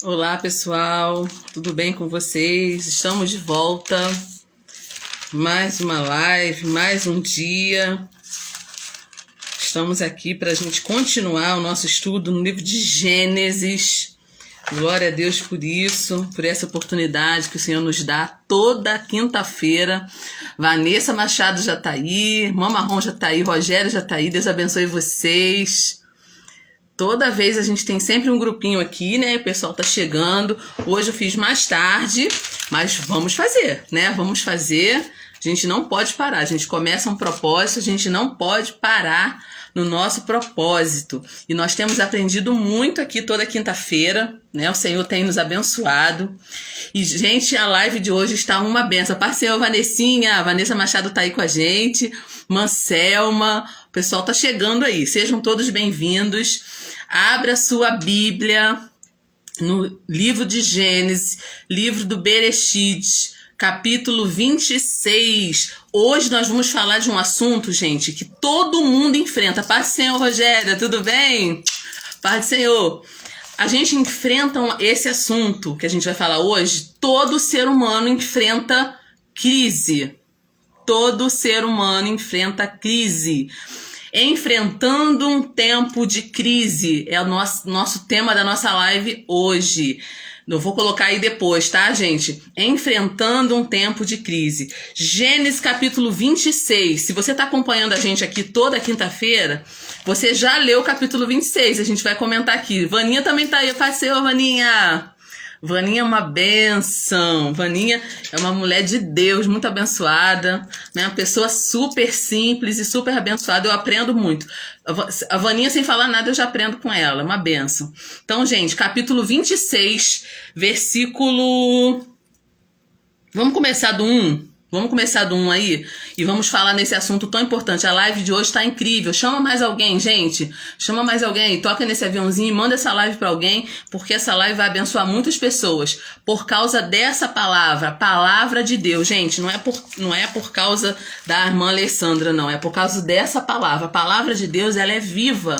Olá, pessoal, tudo bem com vocês? Estamos de volta. Mais uma live, mais um dia. Estamos aqui para a gente continuar o nosso estudo no livro de Gênesis. Glória a Deus por isso, por essa oportunidade que o Senhor nos dá toda quinta-feira. Vanessa Machado já está aí, Irmã Marrom já está aí, Rogério já está aí. Deus abençoe vocês. Toda vez a gente tem sempre um grupinho aqui, né? O pessoal tá chegando. Hoje eu fiz mais tarde, mas vamos fazer, né? Vamos fazer. A gente não pode parar. A gente começa um propósito, a gente não pode parar no nosso propósito. E nós temos aprendido muito aqui toda quinta-feira, né? O Senhor tem nos abençoado. E, gente, a live de hoje está uma benção. Parceiro Vanessinha, a Vanessa Machado tá aí com a gente. Manselma, o pessoal tá chegando aí. Sejam todos bem-vindos. Abra sua Bíblia no livro de Gênesis, livro do Bereshit, capítulo 26. Hoje nós vamos falar de um assunto, gente, que todo mundo enfrenta. Paz do Senhor, Rogéria, tudo bem? Paz do Senhor. A gente enfrenta esse assunto que a gente vai falar hoje. Todo ser humano enfrenta crise. Todo ser humano enfrenta crise. Enfrentando um tempo de crise é o nosso tema da nossa live hoje. Eu vou colocar aí depois, tá, gente? Enfrentando um tempo de crise. Gênesis capítulo 26. Se você está acompanhando a gente aqui toda quinta-feira, você já leu o capítulo 26. A gente vai comentar aqui. Vaninha também tá aí. Passeio, Vaninha! Vaninha é uma benção. Vaninha é uma mulher de Deus, muito abençoada, né? Uma pessoa super simples e super abençoada. Eu aprendo muito. A Vaninha, sem falar nada, eu já aprendo com ela. Uma benção. Então, gente, capítulo 26, versículo... Vamos começar do 1? Vamos começar do 1 aí e vamos falar nesse assunto tão importante. A live de hoje tá incrível. Chama mais alguém, gente. Chama mais alguém. Toca nesse aviãozinho e manda essa live para alguém, porque essa live vai abençoar muitas pessoas por causa dessa palavra, palavra de Deus. Gente, não é por causa da irmã Alessandra, não. É por causa dessa palavra. A palavra de Deus, ela é viva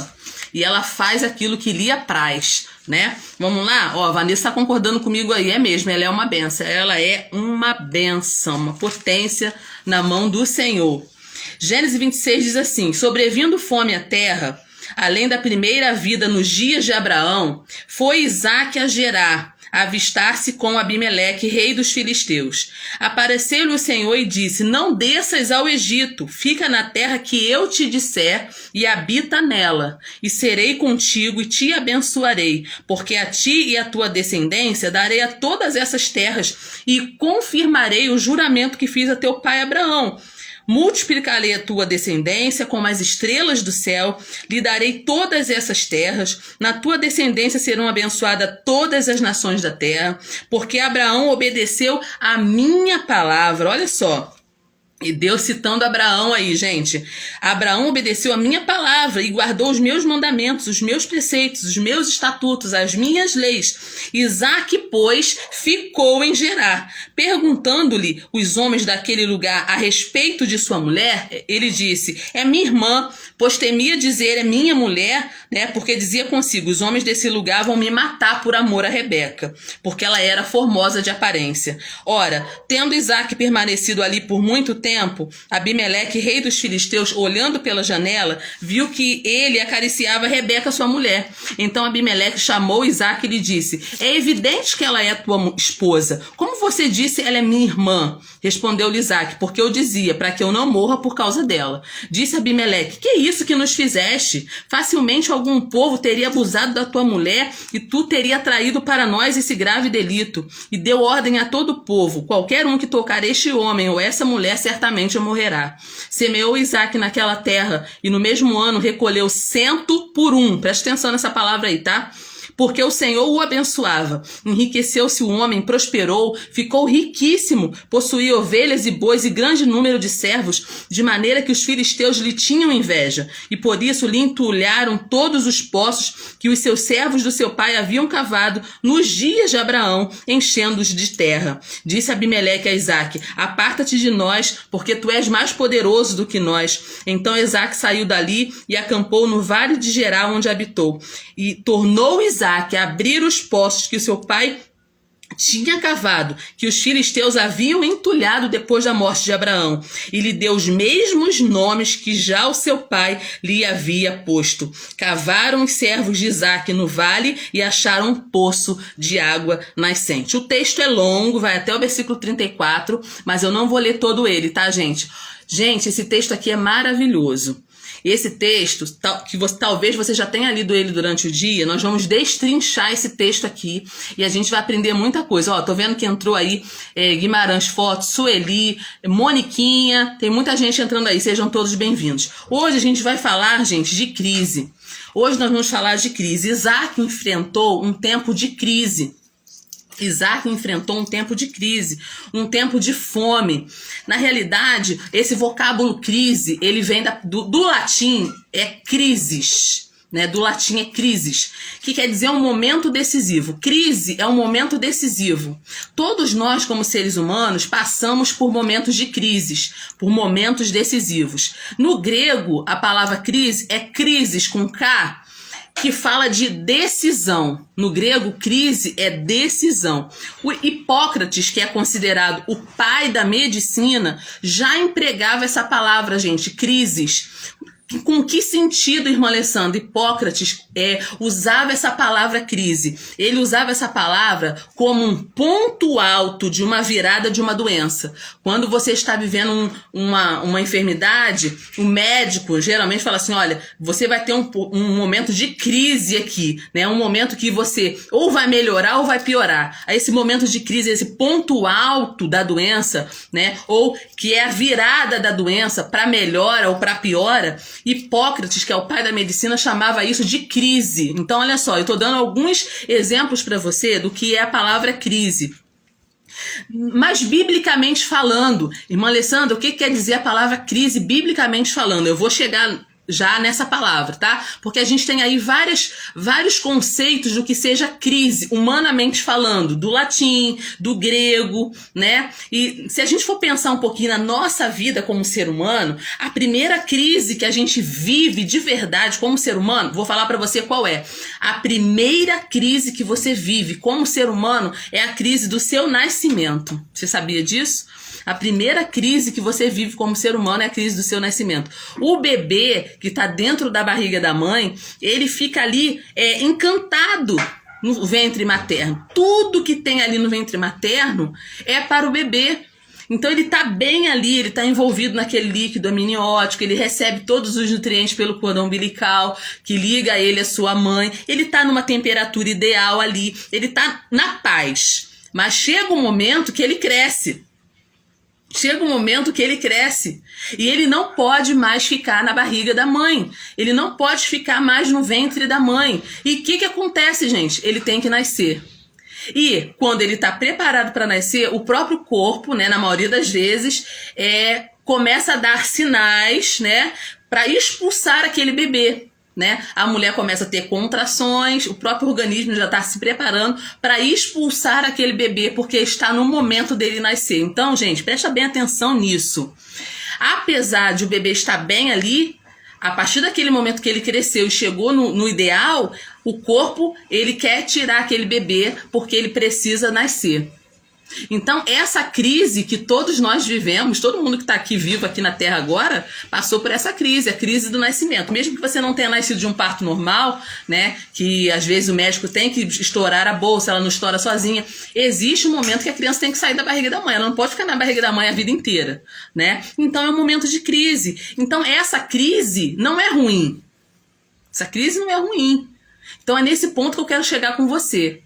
e ela faz aquilo que lhe apraz, né? Vamos lá? Ó, a Vanessa tá concordando comigo aí, é mesmo, ela é uma benção. Ela é uma benção, uma potência na mão do Senhor. Gênesis 26 diz assim: sobrevindo fome à terra, além da primeira vida nos dias de Abraão, foi Isaque a Gerar, a avistar-se com Abimeleque, rei dos filisteus. Apareceu-lhe o Senhor e disse: não desças ao Egito, fica na terra que eu te disser e habita nela, e serei contigo e te abençoarei, porque a ti e a tua descendência darei a todas essas terras e confirmarei o juramento que fiz a teu pai Abraão. Multiplicarei a tua descendência como as estrelas do céu, lhe darei todas essas terras, na tua descendência serão abençoadas todas as nações da terra, porque Abraão obedeceu a minha palavra. Olha só. E Deus citando Abraão aí, gente. Abraão obedeceu a minha palavra e guardou os meus mandamentos, os meus preceitos, os meus estatutos, as minhas leis. Isaque, pois, ficou em Gerar. Perguntando-lhe os homens daquele lugar a respeito de sua mulher, ele disse: é minha irmã, pois temia dizer é minha mulher, né? Porque dizia consigo: os homens desse lugar vão me matar por amor a Rebeca, porque ela era formosa de aparência. Ora, tendo Isaque permanecido ali por muito tempo, Abimeleque, rei dos filisteus, olhando pela janela, viu que ele acariciava Rebeca, sua mulher. Então Abimeleque chamou Isaque e lhe disse: é evidente que ela é tua esposa. Como você disse, ela é minha irmã. Respondeu-lhe Isaque: porque eu dizia, para que eu não morra por causa dela. Disse Abimeleque: que é isso que nos fizeste? Facilmente algum povo teria abusado da tua mulher e tu teria traído para nós esse grave delito. E deu ordem a todo o povo: qualquer um que tocar este homem ou essa mulher certamente morrerá. Semeou Isaque naquela terra e no mesmo ano recolheu 100 por 1. Presta atenção nessa palavra aí, tá? Porque o Senhor o abençoava. Enriqueceu-se o homem, prosperou, ficou riquíssimo, possuía ovelhas e bois e grande número de servos, de maneira que os filisteus lhe tinham inveja, e por isso lhe entulharam todos os poços que os seus servos do seu pai haviam cavado nos dias de Abraão, enchendo-os de terra. Disse Abimeleque a Isaque: aparta-te de nós, porque tu és mais poderoso do que nós. Então Isaque saiu dali e acampou no vale de Gerar, onde habitou. E tornou Isaque Isaque a abrir os poços que o seu pai tinha cavado, que os filisteus haviam entulhado depois da morte de Abraão, e lhe deu os mesmos nomes que já o seu pai lhe havia posto. Cavaram os servos de Isaque no vale e acharam um poço de água nascente. O texto é longo, vai até o versículo 34, mas eu não vou ler todo ele, tá, gente? Gente, esse texto aqui é maravilhoso. Esse texto, que talvez você já tenha lido ele durante o dia, nós vamos destrinchar esse texto aqui e a gente vai aprender muita coisa. Ó, tô vendo que entrou aí Guimarães Foto, Sueli, Moniquinha, tem muita gente entrando aí, sejam todos bem-vindos. Hoje a gente vai falar, gente, de crise. Hoje nós vamos falar de crise. Isaque enfrentou um tempo de crise. Isaque enfrentou um tempo de crise, um tempo de fome. Na realidade, esse vocábulo crise, ele vem do latim, é crises, né? Do latim é crises, que quer dizer um momento decisivo. Crise é um momento decisivo. Todos nós, como seres humanos, passamos por momentos de crises, por momentos decisivos. No grego, a palavra crise é crises com K, que fala de decisão. No grego, crise é decisão. O Hipócrates, que é considerado o pai da medicina, já empregava essa palavra, gente, crises. Com que sentido, irmã Alessandra? Hipócrates usava essa palavra crise. Ele usava essa palavra como um ponto alto de uma virada de uma doença. Quando você está vivendo uma enfermidade, o médico geralmente fala assim, olha, você vai ter um momento de crise aqui, né? Um momento que você ou vai melhorar ou vai piorar. Aí esse momento de crise, esse ponto alto da doença, né? Ou que é a virada da doença para melhora ou para piora, Hipócrates, que é o pai da medicina, chamava isso de crise. Então, olha só, eu estou dando alguns exemplos para você do que é a palavra crise. Mas, biblicamente falando, irmã Alessandra, o que quer dizer a palavra crise biblicamente falando? Eu vou chegar já nessa palavra, tá? Porque a gente tem aí vários conceitos do que seja crise, humanamente falando, do latim, do grego, né? E se a gente for pensar um pouquinho na nossa vida como ser humano, a primeira crise que a gente vive de verdade como ser humano, vou falar pra você qual é. A primeira crise que você vive como ser humano é a crise do seu nascimento. Você sabia disso? A primeira crise que você vive como ser humano é a crise do seu nascimento. O bebê que está dentro da barriga da mãe, ele fica ali encantado no ventre materno. Tudo que tem ali no ventre materno é para o bebê. Então ele está bem ali, ele está envolvido naquele líquido amniótico, ele recebe todos os nutrientes pelo cordão umbilical, que liga ele à sua mãe, ele está numa temperatura ideal ali, ele está na paz. Mas chega um momento que ele cresce. Chega um momento que ele cresce e ele não pode mais ficar na barriga da mãe. Ele não pode ficar mais no ventre da mãe. E o que acontece, gente? Ele tem que nascer. E quando ele está preparado para nascer, o próprio corpo, né, na maioria das vezes, começa a dar sinais, né, para expulsar aquele bebê. Né? A mulher começa a ter contrações, o próprio organismo já está se preparando para expulsar aquele bebê, porque está no momento dele nascer. Então, gente, presta bem atenção nisso. Apesar de o bebê estar bem ali, a partir daquele momento que ele cresceu e chegou no ideal, o corpo ele quer tirar aquele bebê porque ele precisa nascer. Então, essa crise que todos nós vivemos, todo mundo que está aqui vivo aqui na Terra agora, passou por essa crise, a crise do nascimento. Mesmo que você não tenha nascido de um parto normal, né, que às vezes o médico tem que estourar a bolsa, ela não estoura sozinha, existe um momento que a criança tem que sair da barriga da mãe, ela não pode ficar na barriga da mãe a vida inteira, né? Então é um momento de crise. Então essa crise não é ruim. Essa crise não é ruim. Então é nesse ponto que eu quero chegar com você.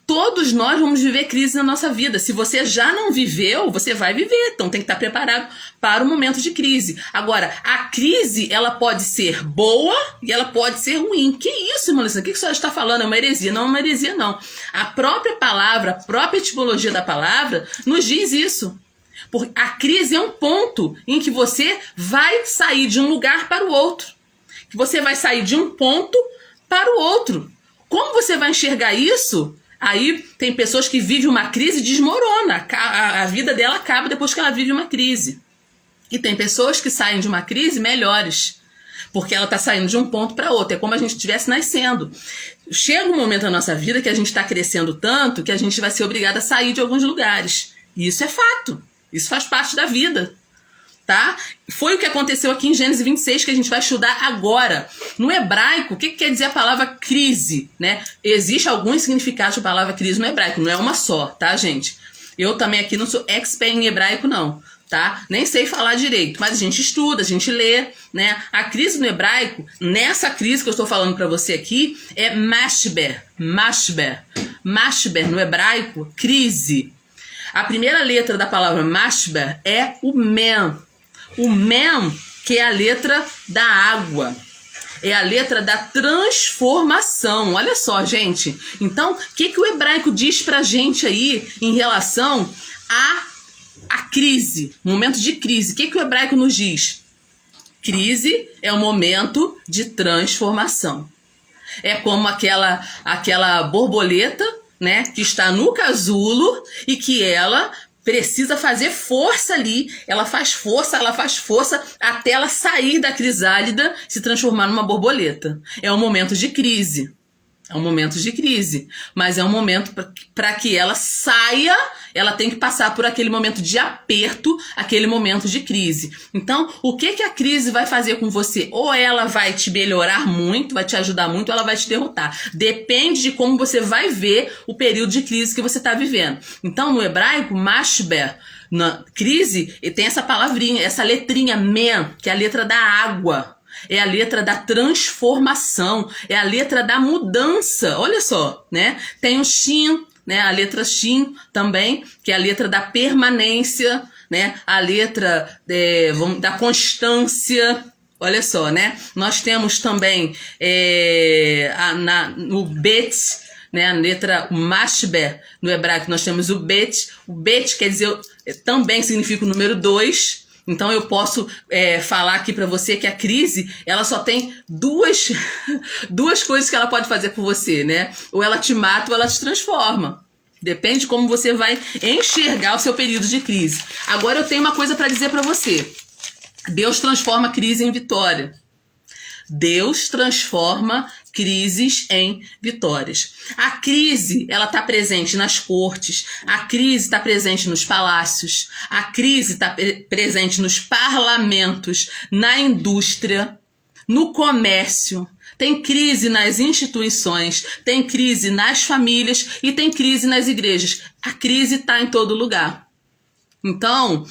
Todos nós vamos viver crise na nossa vida. Se você já não viveu, você vai viver. Então tem que estar preparado para o momento de crise. Agora, a crise, ela pode ser boa e ela pode ser ruim. Que isso, irmã Alessandra? O que a senhora está falando? É uma heresia? Não é uma heresia, não. A própria palavra, a própria etimologia da palavra nos diz isso. Porque a crise é um ponto em que você vai sair de um lugar para o outro. Que você vai sair de um ponto para o outro. Como você vai enxergar isso? Aí tem pessoas que vivem uma crise e desmorona. A vida dela acaba depois que ela vive uma crise. E tem pessoas que saem de uma crise melhores. porque ela está saindo de um ponto para outro. É como a gente estivesse nascendo. Chega um momento na nossa vida que a gente está crescendo tanto que a gente vai ser obrigado a sair de alguns lugares. E isso é fato. Isso faz parte da vida. Tá? Foi o que aconteceu aqui em Gênesis 26, que a gente vai estudar agora. No hebraico, o que quer dizer a palavra crise? Né? Existe alguns significados da palavra crise no hebraico, não é uma só, tá, gente? Eu também aqui não sou expert em hebraico, não. Tá? Nem sei falar direito, mas a gente estuda, a gente lê, né? A crise no hebraico, nessa crise que eu estou falando para você aqui, é mashber. Mashber no hebraico, crise. A primeira letra da palavra mashber é o mem. O mem, que é a letra da água. É a letra da transformação. Olha só, gente. Então, o que o hebraico diz pra gente aí em relação a crise, momento de crise? O que o hebraico nos diz? Crise é um momento de transformação. É como aquela borboleta, né, que está no casulo e que ela precisa fazer força ali. Ela faz força até ela sair da crisálida, se transformar numa borboleta. É um momento de crise. É um momento de crise, mas é um momento para que ela saia, ela tem que passar por aquele momento de aperto, aquele momento de crise. Então, o que a crise vai fazer com você? Ou ela vai te melhorar muito, vai te ajudar muito, ou ela vai te derrotar. Depende de como você vai ver o período de crise que você está vivendo. Então, no hebraico, mashber, na crise, tem essa palavrinha, essa letrinha men, que é a letra da água. É a letra da transformação, é a letra da mudança. Olha só, né? Tem o shin, né? A letra shin também, que é a letra da permanência, né? A letra da constância. Olha só, né? Nós temos também no bet, né? A letra mashber no hebraico, nós temos o bet. O bet quer dizer, também significa o número 2. Então eu posso falar aqui para você que a crise, ela só tem duas coisas que ela pode fazer por você, né? Ou ela te mata ou ela te transforma. Depende de como você vai enxergar o seu período de crise. Agora eu tenho uma coisa para dizer para você. Deus transforma crise em vitória. Deus transforma crises em vitórias. A crise, ela está presente nas cortes, a crise está presente nos palácios, a crise está presente nos parlamentos, na indústria, no comércio. Tem crise nas instituições, tem crise nas famílias e tem crise nas igrejas. A crise está em todo lugar. Então,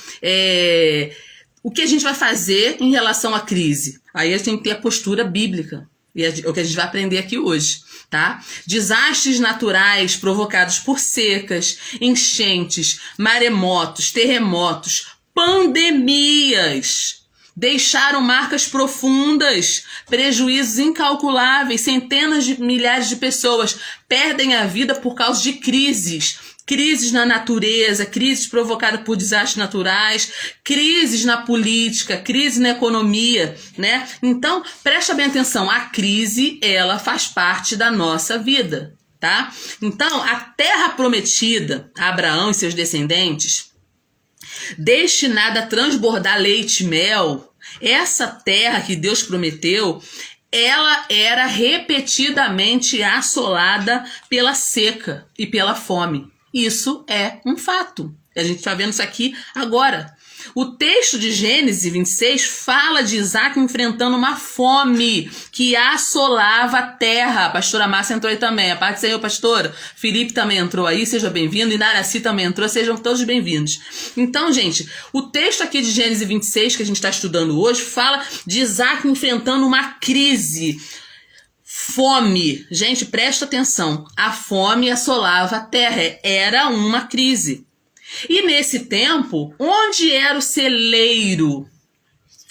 o que a gente vai fazer em relação à crise? Aí a gente tem que ter a postura bíblica. E é o que a gente vai aprender aqui hoje, tá? Desastres naturais provocados por secas, enchentes, maremotos, terremotos, pandemias deixaram marcas profundas, prejuízos incalculáveis, centenas de milhares de pessoas perdem a vida por causa de crises. Crises na natureza, crises provocadas por desastres naturais, crises na política, crise na economia, né? Então, presta bem atenção, a crise, ela faz parte da nossa vida, tá? Então, a terra prometida a Abraão e seus descendentes, destinada a transbordar leite e mel, essa terra que Deus prometeu, ela era repetidamente assolada pela seca e pela fome. Isso é um fato. A gente está vendo isso aqui agora. O texto de Gênesis 26 fala de Isaac enfrentando uma fome que assolava a terra. A pastora Márcia entrou aí também. A paz do Senhor, pastora. Felipe também entrou aí, seja bem-vindo. E Naraci também entrou, sejam todos bem-vindos. Então, gente, o texto aqui de Gênesis 26 que a gente está estudando hoje fala de Isaac enfrentando uma crise. Fome. Gente, presta atenção. A fome assolava a terra. Era uma crise. E nesse tempo, onde era o celeiro?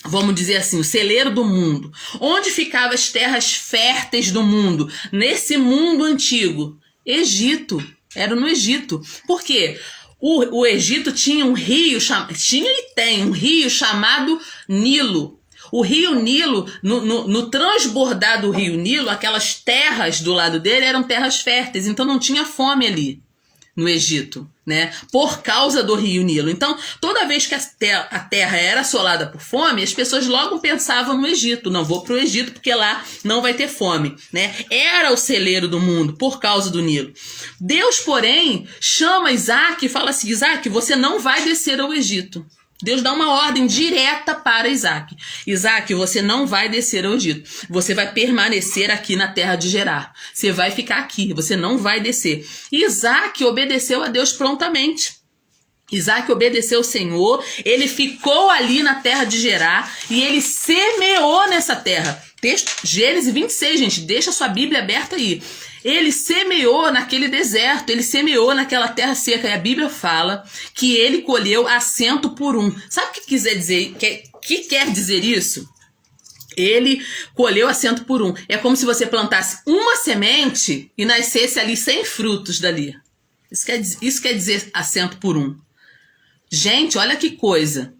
Vamos dizer assim, o celeiro do mundo. Onde ficavam as terras férteis do mundo? Nesse mundo antigo. Egito. Era no Egito. Por quê? O Egito tinha um rio, tinha e tem um rio chamado Nilo. O rio Nilo, no transbordar do rio Nilo, aquelas terras do lado dele eram terras férteis, então não tinha fome ali. no Egito, né? Por causa do rio Nilo. Então, toda vez que a terra era assolada por fome, as pessoas logo pensavam no Egito. Não, vou para o Egito porque lá não vai ter fome, né? Era o celeiro do mundo por causa do Nilo. Deus, porém, chama Isaac e fala assim: Isaac, você não vai descer ao Egito. Deus dá uma ordem direta para Isaac. Isaac, você não vai descer ao Egito. Você vai permanecer aqui na terra de Gerar. Você vai ficar aqui, você não vai descer. E Isaac obedeceu a Deus prontamente. Isaac obedeceu ao Senhor, ele ficou ali na terra de Gerar e ele semeou nessa terra. Texto, Gênesis 26, gente, deixa a sua Bíblia aberta aí. Ele semeou naquele deserto, ele semeou naquela terra seca. E a Bíblia fala que ele colheu a 100 por 1. Sabe o que quiser dizer? Que quer dizer isso? Ele colheu a 100 por 1. É como se você plantasse uma semente e nascesse ali 100 frutos dali. Isso quer dizer a 100 por 1. Gente, olha que coisa.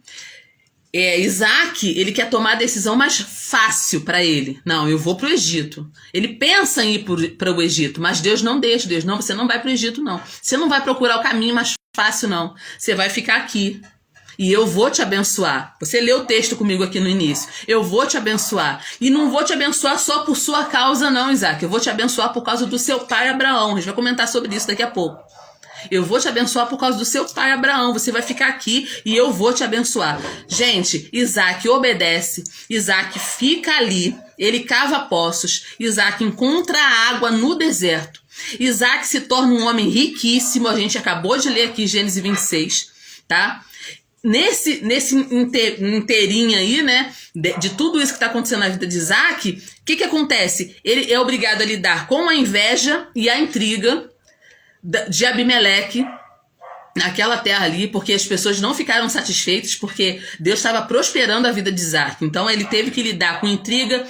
Isaac, ele quer tomar a decisão mais fácil para ele. Não, eu vou para o Egito. Ele pensa em ir para o Egito, mas Deus não deixa. Deus, não, você não vai para o Egito, não. Você não vai procurar o caminho mais fácil, não. Você vai ficar aqui. E eu vou te abençoar. Você leu o texto comigo aqui no início. Eu vou te abençoar. E não vou te abençoar só por sua causa, não, Isaac. Eu vou te abençoar por causa do seu pai Abraão. A gente vai comentar sobre isso daqui a pouco. Eu vou te abençoar por causa do seu pai Abraão. Você vai ficar aqui e eu vou te abençoar. Gente, Isaac obedece. Isaac fica ali. Ele cava poços. Isaac encontra água no deserto. Isaac se torna um homem riquíssimo. A gente acabou de ler aqui Gênesis 26, tá? Nesse inteirinho aí, né, de tudo isso que está acontecendo na vida de Isaac, o que acontece? Ele é obrigado a lidar com a inveja e a intriga de Abimeleque naquela terra ali, porque as pessoas não ficaram satisfeitas, porque Deus estava prosperando a vida de Isaac. Então ele teve que lidar com intriga,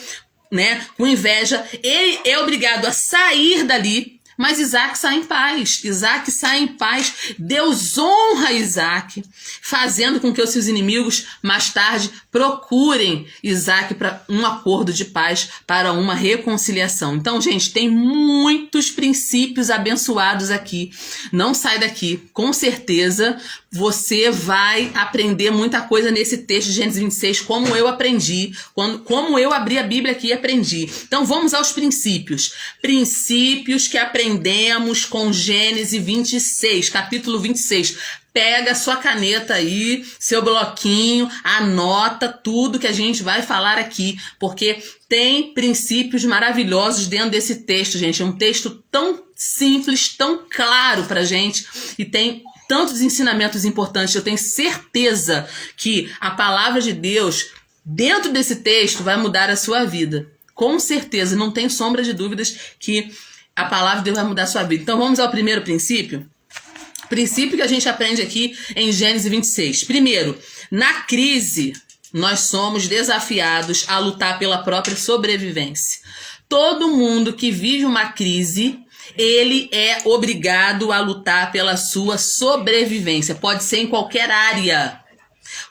né, com inveja. Ele é obrigado a sair dali, mas Isaac sai em paz. Isaac sai em paz. Deus honra Isaac, fazendo com que os seus inimigos mais tarde procurem Isaac para um acordo de paz, para uma reconciliação. Então, gente, tem muitos princípios abençoados aqui. Não sai daqui. Com certeza você vai aprender muita coisa nesse texto de Gênesis 26, como eu aprendi, como eu abri a Bíblia aqui e aprendi. Então, vamos aos princípios. Princípios que aprendemos com Gênesis 26, capítulo 26. Pega sua caneta aí, seu bloquinho, anota tudo que a gente vai falar aqui, porque tem princípios maravilhosos dentro desse texto, gente. É um texto tão simples, tão claro pra gente e tem tantos ensinamentos importantes. Eu tenho certeza que a palavra de Deus dentro desse texto vai mudar a sua vida. Com certeza, não tem sombra de dúvidas que a palavra de Deus vai mudar a sua vida. Então vamos ao primeiro princípio? Princípio que a gente aprende aqui em Gênesis 26. Primeiro, na crise, nós somos desafiados a lutar pela própria sobrevivência. Todo mundo que vive uma crise, ele é obrigado a lutar pela sua sobrevivência. Pode ser em qualquer área.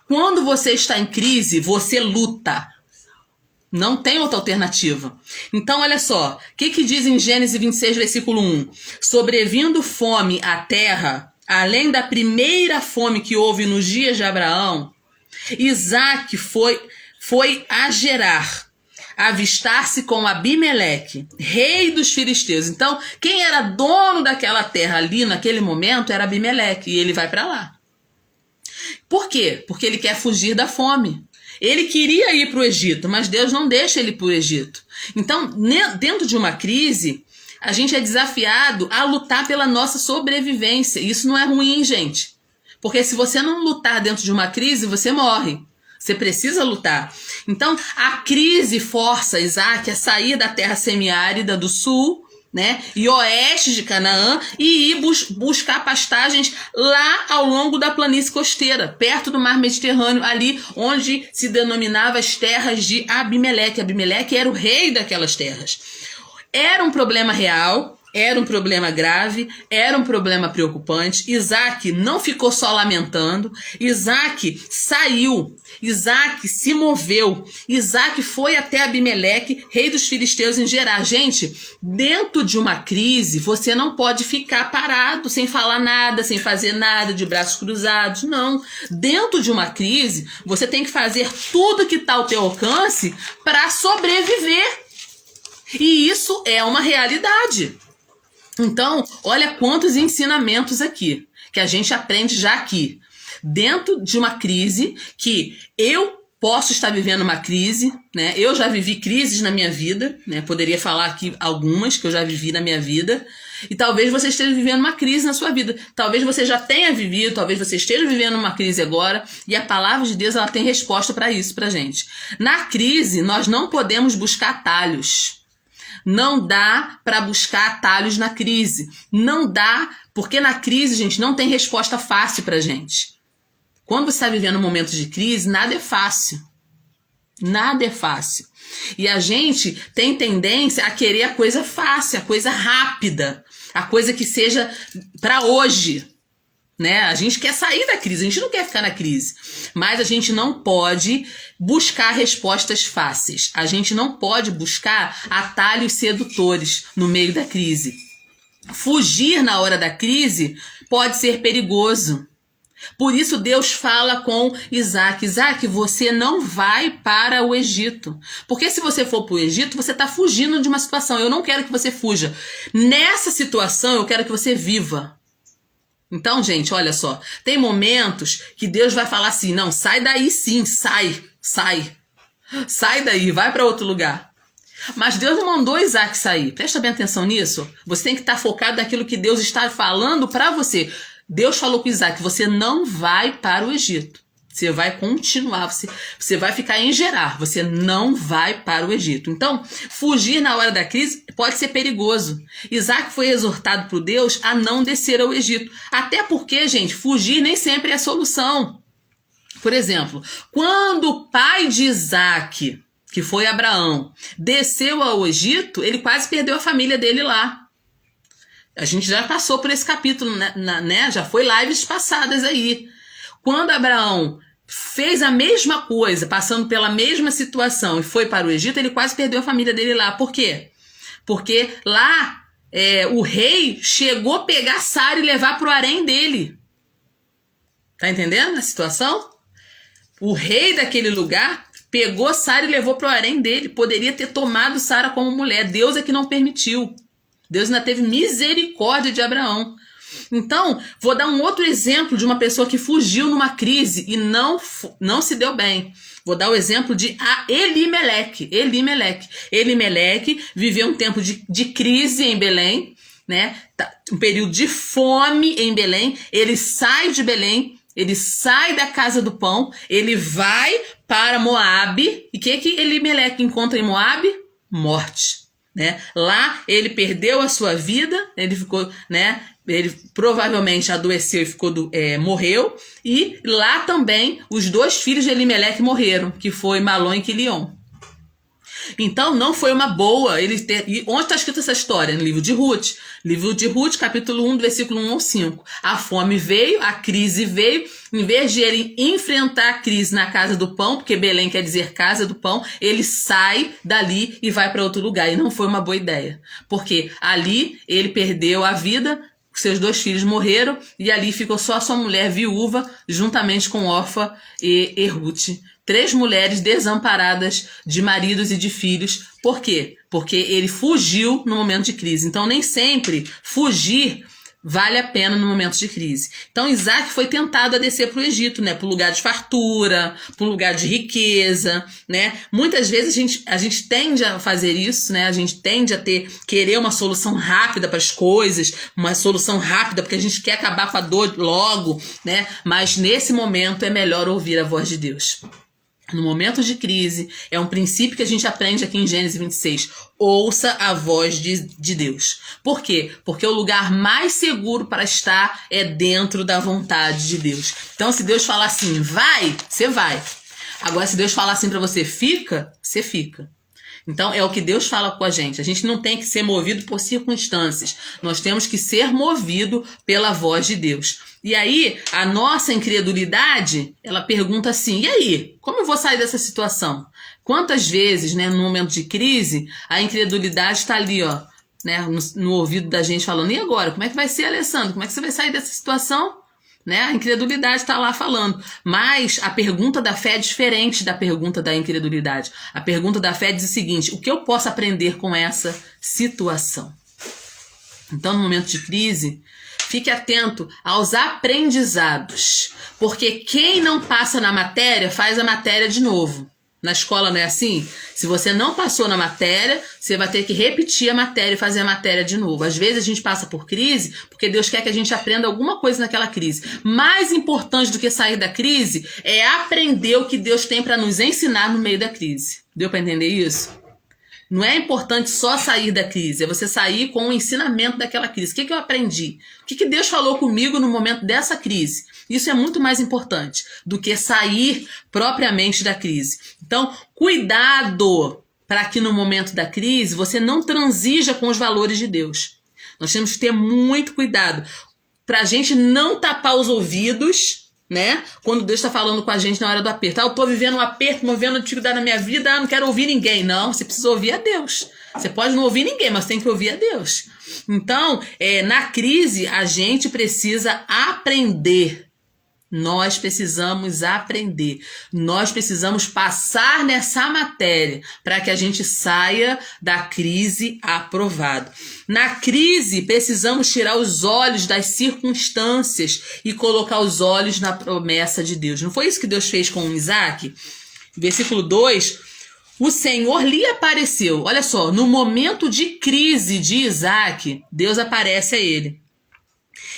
Quando você está em crise, você luta. Não tem outra alternativa. Então, olha só. O que diz em Gênesis 26, versículo 1? Sobrevindo fome à terra, além da primeira fome que houve nos dias de Abraão, Isaac foi a Gerar, avistar-se com Abimeleque, rei dos filisteus. Então, quem era dono daquela terra ali naquele momento era Abimeleque, e ele vai para lá. Por quê? Porque ele quer fugir da fome. Ele queria ir para o Egito, mas Deus não deixa ele ir para o Egito. Então, dentro de uma crise, a gente é desafiado a lutar pela nossa sobrevivência. Isso não é ruim, gente. Porque se você não lutar dentro de uma crise, você morre. Você precisa lutar. Então, a crise força Isaac a sair da terra semiárida do sul, né, e oeste de Canaã, e ir buscar pastagens lá ao longo da planície costeira, perto do mar Mediterrâneo, ali onde se denominava as terras de Abimeleque. Abimeleque era o rei daquelas terras. Era um problema real, Era um problema grave, era um problema preocupante. Isaac não ficou só lamentando. Isaac saiu. Isaac se moveu. Isaac foi até Abimeleque, rei dos filisteus, em Gerar. Gente, dentro de uma crise, você não pode ficar parado, sem falar nada, sem fazer nada, de braços cruzados. Não. Dentro de uma crise, você tem que fazer tudo que está ao teu alcance para sobreviver. E isso é uma realidade. Então, olha quantos ensinamentos aqui, que a gente aprende já aqui. Dentro de uma crise, que eu posso estar vivendo uma crise, né? Eu já vivi crises na minha vida, né? Poderia falar aqui algumas que eu já vivi na minha vida. E talvez você esteja vivendo uma crise na sua vida. Talvez você já tenha vivido, talvez você esteja vivendo uma crise agora. E a palavra de Deus, ela tem resposta para isso, pra gente. Na crise, nós não podemos buscar atalhos. Não dá para buscar atalhos na crise. Não dá, porque na crise, gente, não tem resposta fácil pra gente. Quando você está vivendo um momento de crise, nada é fácil. Nada é fácil. E a gente tem tendência a querer a coisa fácil, a coisa rápida, a coisa que seja para hoje. Né? A gente quer sair da crise, a gente não quer ficar na crise. Mas a gente não pode buscar respostas fáceis. A gente não pode buscar atalhos sedutores no meio da crise. Fugir na hora da crise pode ser perigoso. Por isso Deus fala com Isaac: Isaac, você não vai para o Egito. Porque se você for para o Egito, você está fugindo de uma situação. Eu não quero que você fuja. Nessa situação, eu quero que você viva. Então, gente, olha só, tem momentos que Deus vai falar assim: não, sai daí sim, sai daí, vai para outro lugar. Mas Deus não mandou Isaac sair, presta bem atenção nisso. Você tem que estar focado naquilo que Deus está falando para você. Deus falou com Isaac: você não vai para o Egito, você vai continuar, você vai ficar em Gerar, você não vai para o Egito. Então, fugir na hora da crise pode ser perigoso. Isaac foi exortado por Deus a não descer ao Egito. Até porque, gente, fugir nem sempre é a solução. Por exemplo, quando o pai de Isaac, que foi Abraão, desceu ao Egito, ele quase perdeu a família dele lá. A gente já passou por esse capítulo, né? Já foi lives passadas aí. Quando Abraão fez a mesma coisa, passando pela mesma situação e foi para o Egito, ele quase perdeu a família dele lá. Por quê? Porque lá o rei chegou a pegar Sara e levar para o harém dele. Tá entendendo a situação? O rei daquele lugar pegou Sara e levou para o harém dele. Poderia ter tomado Sara como mulher. Deus é que não permitiu. Deus ainda teve misericórdia de Abraão. Então, vou dar um outro exemplo de uma pessoa que fugiu numa crise e não se deu bem. Vou dar o exemplo de Elimeleque. Elimeleque viveu um tempo de crise em Belém, né? Um período de fome em Belém. Ele sai de Belém, ele sai da casa do pão, ele vai para Moabe. E o que Elimeleque encontra em Moabe? Morte. Né? Lá ele perdeu a sua vida, ele ficou, né? Ele provavelmente adoeceu e morreu. E lá também os dois filhos de Elimeleque morreram, que foi Malom e Quilion. Então não foi uma boa ele ter. E onde está escrita essa história? No livro de Ruth. Livro de Ruth, capítulo 1, versículo 1 ao 5. A fome veio, a crise veio. Em vez de ele enfrentar a crise na casa do pão, porque Belém quer dizer casa do pão, ele sai dali e vai para outro lugar. E não foi uma boa ideia. Porque ali ele perdeu a vida, seus dois filhos morreram, e ali ficou só a sua mulher viúva, juntamente com Orfa e Ruth. 3 mulheres desamparadas de maridos e de filhos. Por quê? Porque ele fugiu no momento de crise. Então, nem sempre fugir vale a pena no momento de crise. Então, Isaac foi tentado a descer para o Egito, né? Para um lugar de fartura, para um lugar de riqueza, né? Muitas vezes a gente tende a fazer isso, né? A gente tende a querer uma solução rápida para as coisas, uma solução rápida porque a gente quer acabar com a dor logo, né? Mas nesse momento é melhor ouvir a voz de Deus. No momento de crise, é um princípio que a gente aprende aqui em Gênesis 26. Ouça a voz de Deus. Por quê? Porque o lugar mais seguro para estar é dentro da vontade de Deus. Então, se Deus falar assim, vai, você vai. Agora, se Deus falar assim para você, fica, você fica. Então, é o que Deus fala com a gente. A gente não tem que ser movido por circunstâncias. Nós temos que ser movido pela voz de Deus. E aí, a nossa incredulidade, ela pergunta assim, e aí, como eu vou sair dessa situação? Quantas vezes, né, no momento de crise, a incredulidade está ali, ó, né, no ouvido da gente falando, e agora? Como é que vai ser, Alessandro? Como é que você vai sair dessa situação? Né? A incredulidade está lá falando. Mas a pergunta da fé é diferente da pergunta da incredulidade. A pergunta da fé diz o seguinte: o que eu posso aprender com essa situação? Então, no momento de crise, fique atento aos aprendizados. Porque quem não passa na matéria, faz a matéria de novo. Na escola não é assim? Se você não passou na matéria, você vai ter que repetir a matéria e fazer a matéria de novo. Às vezes a gente passa por crise porque Deus quer que a gente aprenda alguma coisa naquela crise. Mais importante do que sair da crise é aprender o que Deus tem para nos ensinar no meio da crise. Deu para entender isso? Não é importante só sair da crise, é você sair com o ensinamento daquela crise. O que eu aprendi? O que Deus falou comigo no momento dessa crise? Isso é muito mais importante do que sair propriamente da crise. Então, cuidado para que no momento da crise você não transija com os valores de Deus. Nós temos que ter muito cuidado para a gente não tapar os ouvidos, né? Quando Deus está falando com a gente na hora do aperto. Eu estou vivendo um aperto, estou vivendo dificuldade na minha vida, não quero ouvir ninguém. Não, você precisa ouvir a Deus. Você pode não ouvir ninguém, mas tem que ouvir a Deus. Então, na crise, a gente precisa aprender. Nós precisamos aprender. Nós precisamos passar nessa matéria para que a gente saia da crise aprovado. Na crise, precisamos tirar os olhos das circunstâncias e colocar os olhos na promessa de Deus. Não foi isso que Deus fez com Isaac? Versículo 2, o Senhor lhe apareceu. Olha só, no momento de crise de Isaac, Deus aparece a ele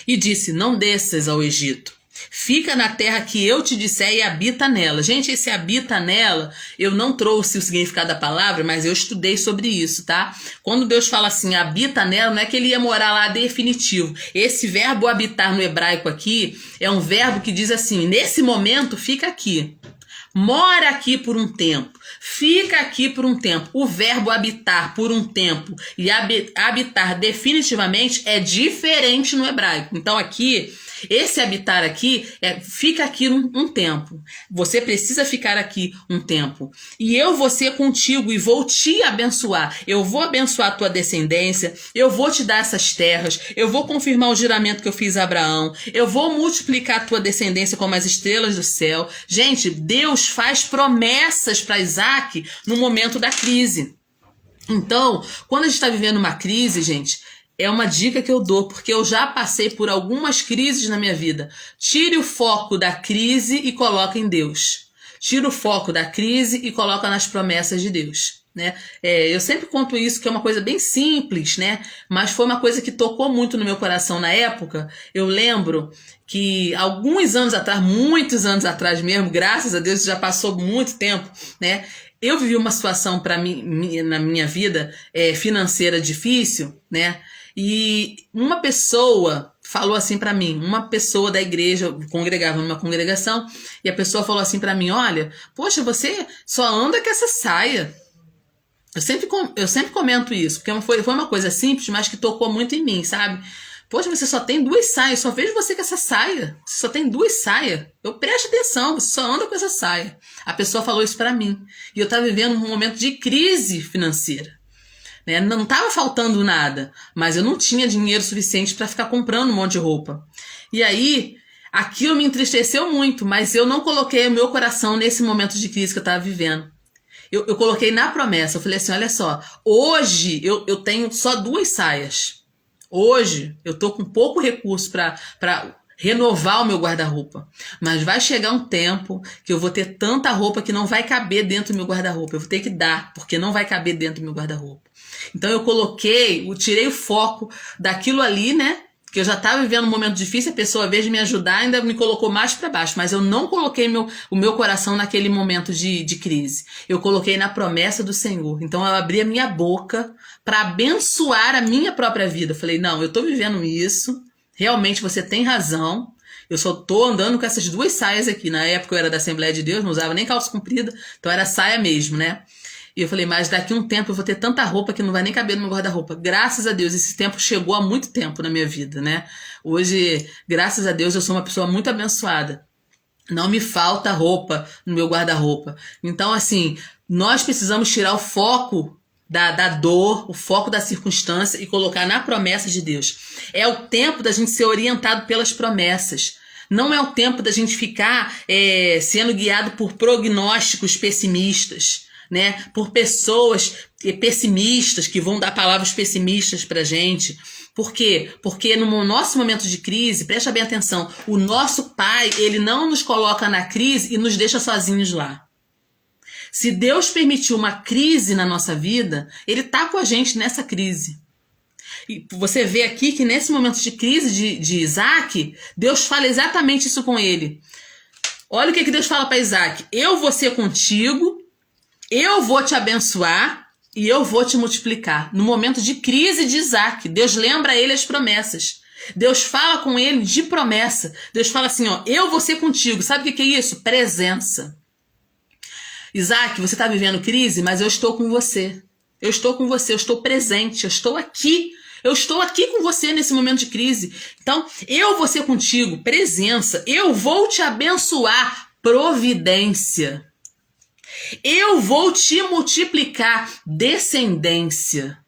e disse, não desças ao Egito. Fica na terra que eu te disser e habita nela. Gente, esse habita nela, eu não trouxe o significado da palavra, mas eu estudei sobre isso, tá? Quando Deus fala assim, habita nela, não é que ele ia morar lá definitivo. Esse verbo habitar no hebraico aqui é um verbo que diz assim, nesse momento fica aqui. Mora aqui por um tempo. Fica aqui por um tempo. O verbo habitar por um tempo e habitar definitivamente é diferente no hebraico. Então aqui, esse habitar aqui, fica aqui um tempo. Você precisa ficar aqui um tempo. E eu vou ser contigo e vou te abençoar. Eu vou abençoar a tua descendência. Eu vou te dar essas terras. Eu vou confirmar o juramento que eu fiz a Abraão. Eu vou multiplicar a tua descendência como as estrelas do céu. Gente, Deus faz promessas para Isaac no momento da crise. Então, quando a gente está vivendo uma crise, gente, é uma dica que eu dou, porque eu já passei por algumas crises na minha vida. Tire o foco da crise e coloca em Deus. Tira o foco da crise e coloca nas promessas de Deus. Né? Eu sempre conto isso, que é uma coisa bem simples, né? Mas foi uma coisa que tocou muito no meu coração na época. Eu lembro que alguns anos atrás, muitos anos atrás mesmo, graças a Deus, já passou muito tempo, né? Eu vivi uma situação para mim na minha vida financeira difícil, né? E uma pessoa falou assim para mim, uma pessoa da igreja, eu congregava numa congregação, e a pessoa falou assim para mim, olha, poxa, você só anda com essa saia. Eu sempre comento isso, porque foi uma coisa simples, mas que tocou muito em mim, sabe? Poxa, você só tem 2 saias, só vejo você com essa saia. Você só tem 2 saias. Eu presto atenção, você só anda com essa saia. A pessoa falou isso pra mim. E eu tava vivendo um momento de crise financeira. Né? Não tava faltando nada, mas eu não tinha dinheiro suficiente para ficar comprando um monte de roupa. E aí, aquilo me entristeceu muito, mas eu não coloquei o meu coração nesse momento de crise que eu tava vivendo. Eu coloquei na promessa, eu falei assim, olha só, hoje eu tenho só 2 saias. Hoje eu tô com pouco recurso para renovar o meu guarda-roupa. Mas vai chegar um tempo que eu vou ter tanta roupa que não vai caber dentro do meu guarda-roupa. Eu vou ter que dar, porque não vai caber dentro do meu guarda-roupa. Então eu tirei o foco daquilo ali, né? Que eu já estava vivendo um momento difícil, a pessoa, ao invés de me ajudar, ainda me colocou mais para baixo. Mas eu não coloquei o meu coração naquele momento de crise. Eu coloquei na promessa do Senhor. Então eu abri a minha boca para abençoar a minha própria vida. Eu falei, não, eu estou vivendo isso. Realmente você tem razão. Eu só estou andando com essas 2 saias aqui. Na época eu era da Assembleia de Deus, não usava nem calça comprida. Então era saia mesmo, né? E eu falei, mas daqui a um tempo eu vou ter tanta roupa que não vai nem caber no meu guarda-roupa. Graças a Deus, esse tempo chegou há muito tempo na minha vida, né? Hoje, graças a Deus, eu sou uma pessoa muito abençoada. Não me falta roupa no meu guarda-roupa. Então, assim, nós precisamos tirar o foco da dor, o foco da circunstância e colocar na promessa de Deus. É o tempo da gente ser orientado pelas promessas. Não é o tempo da gente ficar sendo guiado por prognósticos pessimistas, né? Por pessoas pessimistas que vão dar palavras pessimistas pra gente. Por quê? Porque no nosso momento de crise, presta bem atenção, o nosso Pai, ele não nos coloca na crise e nos deixa sozinhos lá. Se Deus permitiu uma crise na nossa vida, ele tá com a gente nessa crise. E você vê aqui que nesse momento de crise de Isaac, Deus fala exatamente isso com ele. Olha o que Deus fala para Isaac. Eu vou ser contigo, eu vou te abençoar e eu vou te multiplicar. No momento de crise de Isaac, Deus lembra a ele as promessas. Deus fala com ele de promessa. Deus fala assim, ó, eu vou ser contigo. Sabe o que é isso? Presença. Isaac, você está vivendo crise, mas eu estou com você. Eu estou com você, eu estou presente, eu estou aqui. Eu estou aqui com você nesse momento de crise. Então, eu vou ser contigo, presença. Eu vou te abençoar, providência. Eu vou te multiplicar, descendência.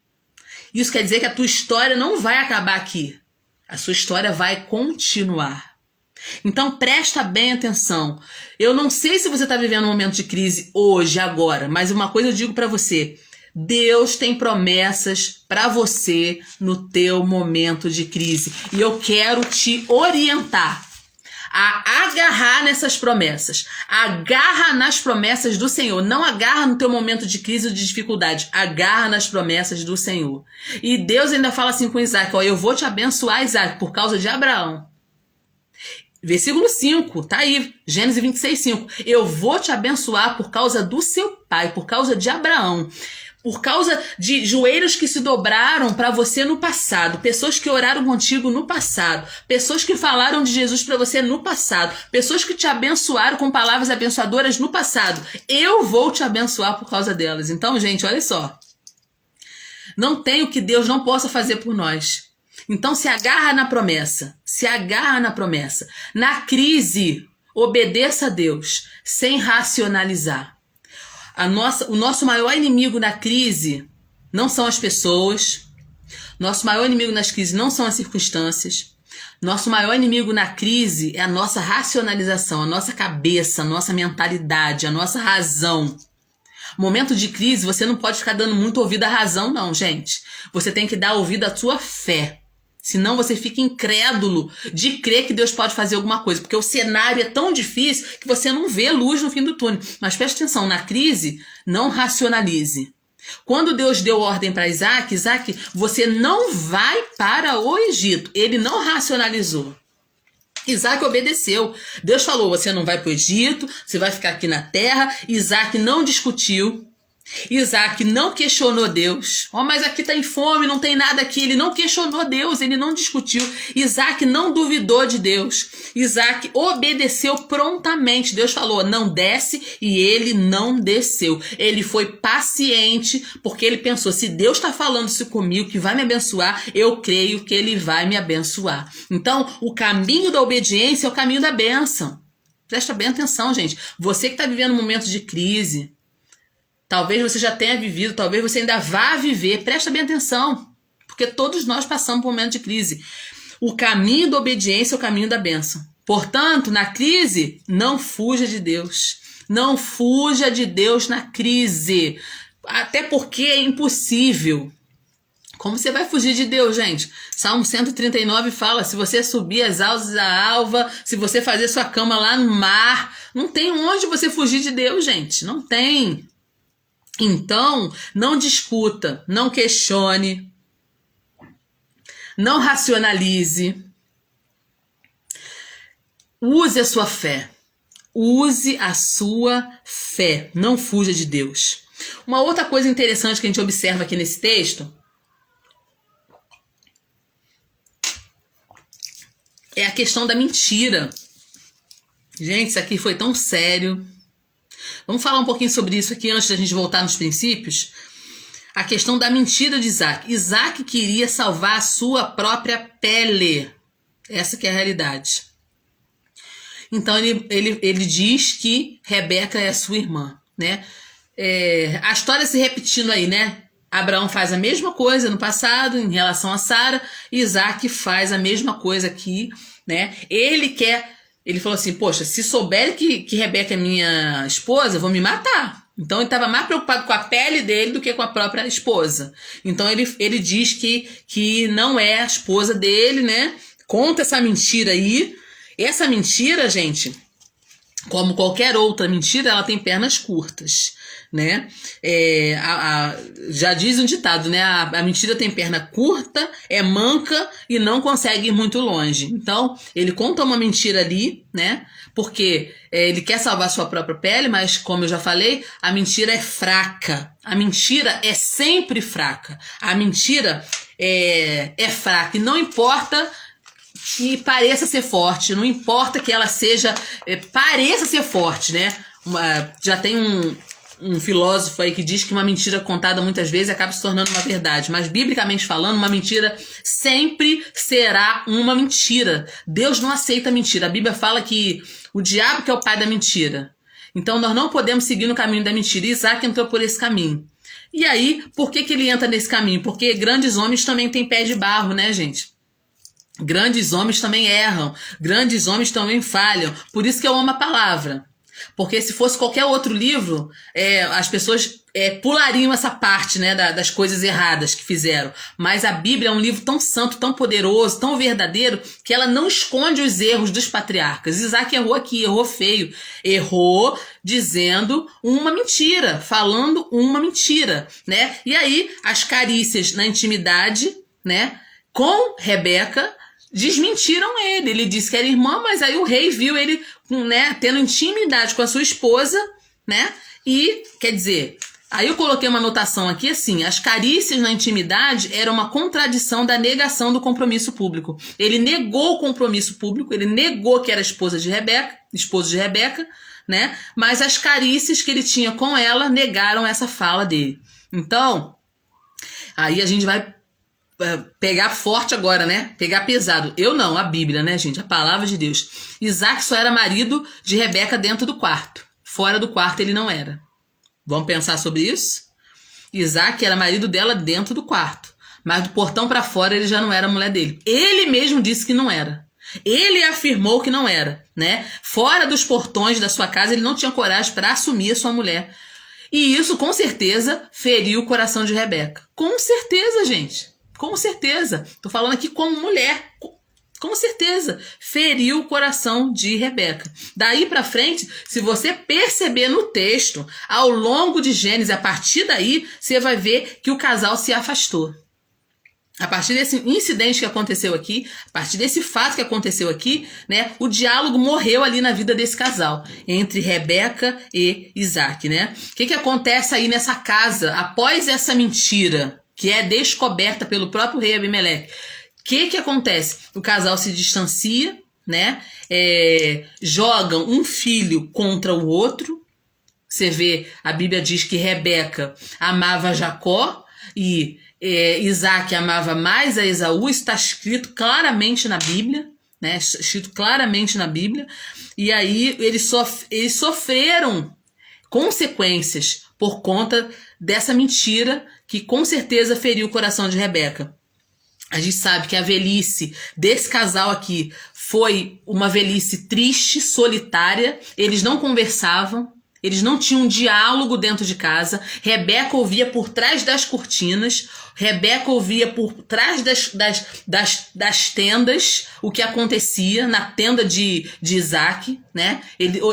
Isso quer dizer que a tua história não vai acabar aqui. A sua história vai continuar. Então presta bem atenção. Eu não sei se você está vivendo um momento de crise hoje, agora, mas uma coisa eu digo para você. Deus tem promessas para você no teu momento de crise. E eu quero te orientar a agarrar nessas promessas. Agarra nas promessas do Senhor. Não agarra no teu momento de crise ou de dificuldade. Agarra nas promessas do Senhor. E Deus ainda fala assim com Isaac, ó, eu vou te abençoar, Isaac, por causa de Abraão. Versículo 5, tá aí, Gênesis 26, 5. Eu vou te abençoar por causa do seu pai, por causa de Abraão. Por causa de joelhos que se dobraram para você no passado, pessoas que oraram contigo no passado, pessoas que falaram de Jesus para você no passado, pessoas que te abençoaram com palavras abençoadoras no passado. Eu vou te abençoar por causa delas. Então, gente, olha só. Não tem o que Deus não possa fazer por nós. Então, se agarra na promessa. Se agarra na promessa. Na crise, obedeça a Deus, sem racionalizar. O nosso maior inimigo na crise não são as pessoas. Nosso maior inimigo nas crises não são as circunstâncias. Nosso maior inimigo na crise é a nossa racionalização, a nossa cabeça, a nossa mentalidade, a nossa razão. Momento de crise, você não pode ficar dando muito ouvido à razão, não, gente. Você tem que dar ouvido à sua fé. Senão você fica incrédulo de crer que Deus pode fazer alguma coisa. Porque o cenário é tão difícil que você não vê luz no fim do túnel. Mas preste atenção, na crise, não racionalize. Quando Deus deu ordem para Isaac, você não vai para o Egito. Ele não racionalizou. Isaac obedeceu. Deus falou, você não vai para o Egito, você vai ficar aqui na terra. Isaac não discutiu. Isaac não questionou Deus. Mas aqui tem fome, não tem nada aqui. Ele não questionou Deus, ele não discutiu. Isaac não duvidou de Deus. Isaac obedeceu prontamente. Deus falou, não desce, e ele não desceu. Ele foi paciente, porque ele pensou, se Deus está falando isso comigo, que vai me abençoar, eu creio que ele vai me abençoar. Então, o caminho da obediência é o caminho da bênção. Presta bem atenção, gente. Você que está vivendo um momento de crise, talvez você já tenha vivido, talvez você ainda vá viver. Presta bem atenção, porque todos nós passamos por um momento de crise. O caminho da obediência é o caminho da bênção. Portanto, na crise, não fuja de Deus. Não fuja de Deus na crise. Até porque é impossível. Como você vai fugir de Deus, gente? Salmo 139 fala, se você subir as asas da alva, se você fazer sua cama lá no mar, não tem onde você fugir de Deus, gente. Não tem. Então, não discuta, não questione, não racionalize. Use a sua fé. Use a sua fé. Não fuja de Deus. Uma outra coisa interessante que a gente observa aqui nesse texto é a questão da mentira. Gente, isso aqui foi tão sério. Vamos falar um pouquinho sobre isso aqui antes da gente voltar nos princípios. A questão da mentira de Isaac. Isaac queria salvar a sua própria pele. Essa que é a realidade. Então ele diz que Rebeca é a sua irmã, né? A história se repetindo aí, né? Abraão faz a mesma coisa no passado em relação a Sara, e Isaac faz a mesma coisa aqui, né? Ele falou assim, poxa, se souber que Rebeca é minha esposa, vão me matar. Então ele estava mais preocupado com a pele dele do que com a própria esposa. Então ele diz que não é a esposa dele, né? Conta essa mentira aí. Essa mentira, gente, como qualquer outra mentira, ela tem pernas curtas, né? Já diz um ditado, né? A mentira tem perna curta, é manca e não consegue ir muito longe. Então, ele conta uma mentira ali, né? Porque ele quer salvar sua própria pele, mas, como eu já falei, a mentira é fraca. A mentira é sempre fraca. A mentira é fraca e não importa que pareça ser forte, não importa que ela seja, pareça ser forte, né? Já tem um filósofo aí que diz que uma mentira contada muitas vezes acaba se tornando uma verdade, mas biblicamente falando, uma mentira sempre será uma mentira. Deus não aceita mentira. A Bíblia fala que o diabo que é o pai da mentira. Então nós não podemos seguir no caminho da mentira. Isaac entrou por esse caminho. E aí, por que ele entra nesse caminho? Porque grandes homens também têm pé de barro, né, gente? Grandes homens também erram, grandes homens também falham. Por isso que eu amo a palavra. Porque se fosse qualquer outro livro, as pessoas pulariam essa parte, né, das coisas erradas que fizeram. Mas a Bíblia é um livro tão santo, tão poderoso, tão verdadeiro, que ela não esconde os erros dos patriarcas. Isaac errou aqui, errou feio. Errou dizendo uma mentira, falando uma mentira, né? E aí, as carícias na intimidade, né, com Rebeca, desmentiram ele. Ele disse que era irmã, mas aí o rei viu ele, né, tendo intimidade com a sua esposa, né? E, quer dizer, aí eu coloquei uma anotação aqui assim, as carícias na intimidade era uma contradição da negação do compromisso público. Ele negou o compromisso público, ele negou que era esposo de Rebeca, né? Mas as carícias que ele tinha com ela negaram essa fala dele. Então, aí a gente vai pegar forte agora, né? Pegar pesado. Eu não, a Bíblia, né, gente? A palavra de Deus. Isaac só era marido de Rebeca dentro do quarto. Fora do quarto ele não era. Vamos pensar sobre isso? Isaac era marido dela dentro do quarto. Mas do portão para fora ele já não era mulher dele. Ele mesmo disse que não era. Ele afirmou que não era, né? Fora dos portões da sua casa ele não tinha coragem para assumir a sua mulher. E isso, com certeza, feriu o coração de Rebeca. Com certeza, gente. Com certeza. Tô falando aqui como mulher. Com certeza. Feriu o coração de Rebeca. Daí pra frente, se você perceber no texto, ao longo de Gênesis, a partir daí, você vai ver que o casal se afastou. A partir desse incidente que aconteceu aqui, a partir desse fato que aconteceu aqui, né, o diálogo morreu ali na vida desse casal, entre Rebeca e Isaac, né? O que acontece aí nessa casa, após essa mentira, que é descoberta pelo próprio rei Abimeleque? O que acontece? O casal se distancia, né? Jogam um filho contra o outro. Você vê, a Bíblia diz que Rebeca amava Jacó e Isaac amava mais a Esaú. Isso está escrito claramente na Bíblia, né? Escrito claramente na Bíblia. E aí eles sofreram consequências por conta dessa mentira que com certeza feriu o coração de Rebeca. A gente sabe que a velhice desse casal aqui foi uma velhice triste, solitária. Eles não conversavam, eles não tinham um diálogo dentro de casa. Rebeca ouvia por trás das cortinas, Rebeca ouvia por trás das tendas o que acontecia na tenda de Isaac, né?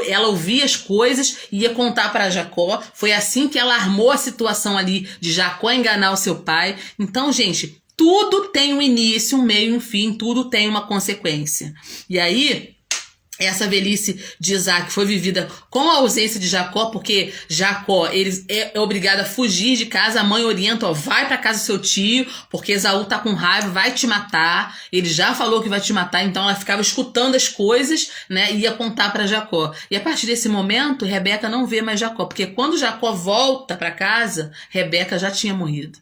Ela ouvia as coisas e ia contar para Jacó. Foi assim que ela armou a situação ali de Jacó enganar o seu pai. Então, gente, tudo tem um início, um meio e um fim, tudo tem uma consequência. E aí, essa velhice de Isaac foi vivida com a ausência de Jacó, porque Jacó ele é obrigado a fugir de casa. A mãe orienta, ó, vai para casa do seu tio, porque Esaú tá com raiva, vai te matar. Ele já falou que vai te matar, então ela ficava escutando as coisas, né, e ia contar para Jacó. E a partir desse momento, Rebeca não vê mais Jacó, porque quando Jacó volta para casa, Rebeca já tinha morrido.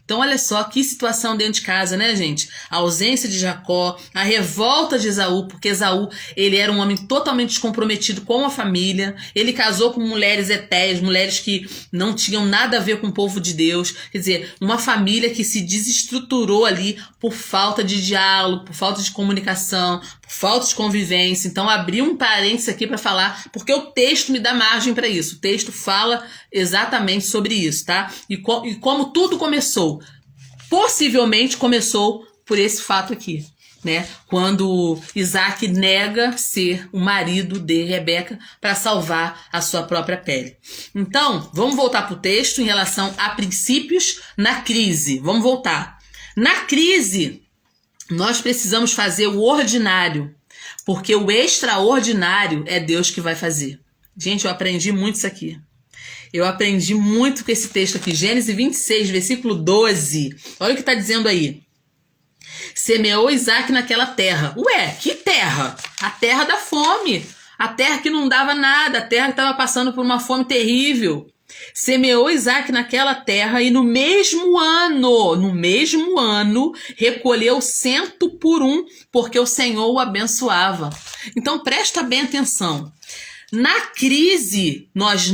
Então, olha só que situação dentro de casa, né, gente? A ausência de Jacó, a revolta de Esaú, porque Esaú, ele era um homem totalmente descomprometido com a família. Ele casou com mulheres etéreas, mulheres que não tinham nada a ver com o povo de Deus. Quer dizer, uma família que se desestruturou ali por falta de diálogo, por falta de comunicação, por falta de convivência. Então, abri um parênteses aqui para falar, porque o texto me dá margem para isso. O texto fala exatamente sobre isso, tá? E como tudo começou. Possivelmente começou por esse fato aqui, né? Quando Isaac nega ser o marido de Rebeca para salvar a sua própria pele. Então, vamos voltar para o texto em relação a princípios na crise. Vamos voltar. Na crise, nós precisamos fazer o ordinário, porque o extraordinário é Deus que vai fazer. Gente, eu aprendi muito isso aqui. Eu aprendi muito com esse texto aqui, Gênesis 26, versículo 12. Olha o que está dizendo aí. Semeou Isaac naquela terra. Ué, que terra? A terra da fome. A terra que não dava nada. A terra que estava passando por uma fome terrível. Semeou Isaac naquela terra e no mesmo ano, recolheu 100 por 1, porque o Senhor o abençoava. Então, presta bem atenção. Na crise, nós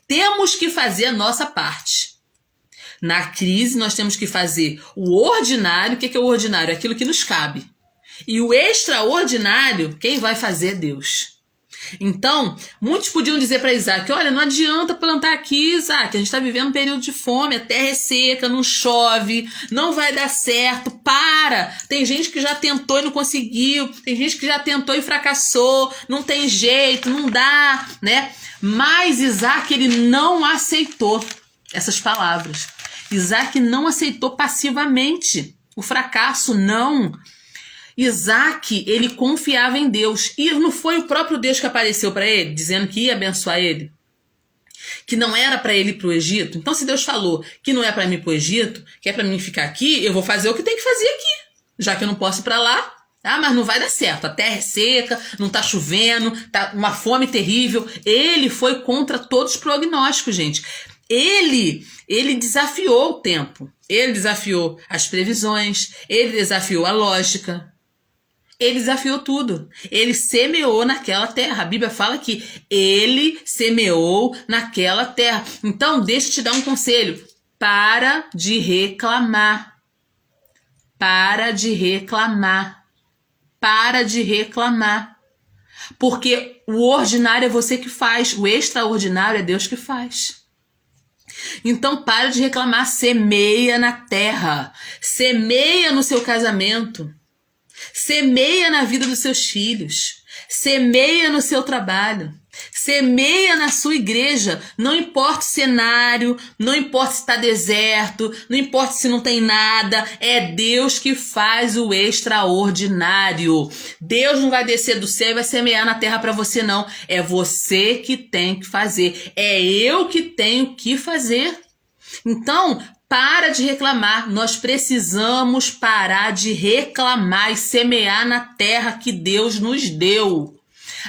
temos que fazer a nossa parte. Na crise, nós temos que fazer o ordinário. O que é o ordinário? É aquilo que nos cabe. E o extraordinário, quem vai fazer é Deus. Então, muitos podiam dizer para Isaac, olha, não adianta plantar aqui, Isaac, a gente está vivendo um período de fome, a terra é seca, não chove, não vai dar certo, para! Tem gente que já tentou e não conseguiu, tem gente que já tentou e fracassou, não tem jeito, não dá, né? Mas Isaac, ele não aceitou essas palavras. Isaac não aceitou passivamente o fracasso, não. Isaac, ele confiava em Deus. E não foi o próprio Deus que apareceu para ele, dizendo que ia abençoar ele? Que não era para ele ir para o Egito? Então, se Deus falou que não é para mim ir para o Egito, que é para mim ficar aqui, eu vou fazer o que tem que fazer aqui. Já que eu não posso ir para lá, ah, mas não vai dar certo. A terra é seca, não tá chovendo, tá uma fome terrível. Ele foi contra todos os prognósticos, gente. Ele desafiou o tempo. Ele desafiou as previsões. Ele desafiou a lógica. Ele desafiou tudo. Ele semeou naquela terra. A Bíblia fala que ele semeou naquela terra. Então, deixa eu te dar um conselho. Para de reclamar. Para de reclamar. Para de reclamar. Porque o ordinário é você que faz. O extraordinário é Deus que faz. Então, para de reclamar. Semeia na terra. Semeia no seu casamento. Semeia na vida dos seus filhos, semeia no seu trabalho, semeia na sua igreja, não importa o cenário, não importa se está deserto, não importa se não tem nada, é Deus que faz o extraordinário. Deus não vai descer do céu e vai semear na terra para você, não. É você que tem que fazer, é eu que tenho que fazer. Então, para de reclamar, nós precisamos parar de reclamar e semear na terra que Deus nos deu.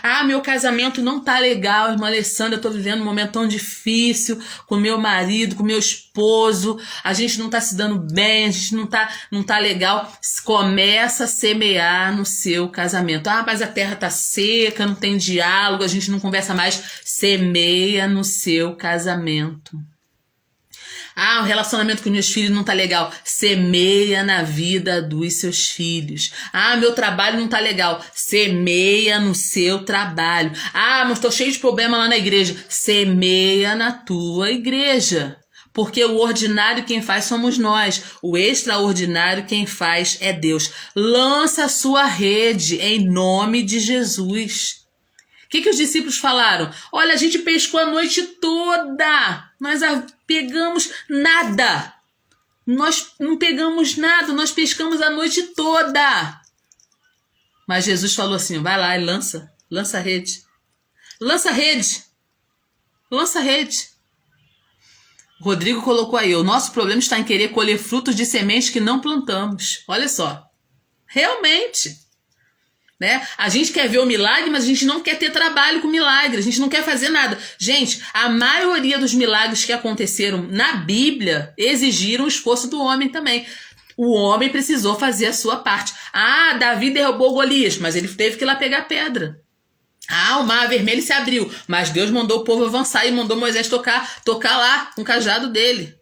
Ah, meu casamento não tá legal, irmã Alessandra, eu tô vivendo um momento tão difícil com meu marido, com meu esposo, a gente não tá se dando bem, a gente não tá legal. Começa a semear no seu casamento. Ah, mas a terra tá seca, não tem diálogo, a gente não conversa mais. Semeia no seu casamento. Ah, o relacionamento com meus filhos não tá legal. Semeia na vida dos seus filhos. Ah, meu trabalho não tá legal. Semeia no seu trabalho. Ah, mas tô cheio de problema lá na igreja. Semeia na tua igreja. Porque o ordinário quem faz somos nós. O extraordinário quem faz é Deus. Lança a sua rede em nome de Jesus. O que os discípulos falaram? Olha, a gente pescou a noite toda, nós pegamos nada. Nós não pegamos nada, nós pescamos a noite toda. Mas Jesus falou assim, vai lá e lança. Lança a rede. Lança a rede. Lança a rede. O Rodrigo colocou aí, o nosso problema está em querer colher frutos de sementes que não plantamos. Olha só. Realmente. Né? A gente quer ver o milagre, mas a gente não quer ter trabalho com milagre. A gente não quer fazer nada. Gente, a maioria dos milagres que aconteceram na Bíblia exigiram o esforço do homem também. O homem precisou fazer a sua parte. Ah, Davi derrubou Golias, mas ele teve que ir lá pegar pedra. Ah, o mar vermelho se abriu, mas Deus mandou o povo avançar e mandou Moisés tocar lá com o cajado dele.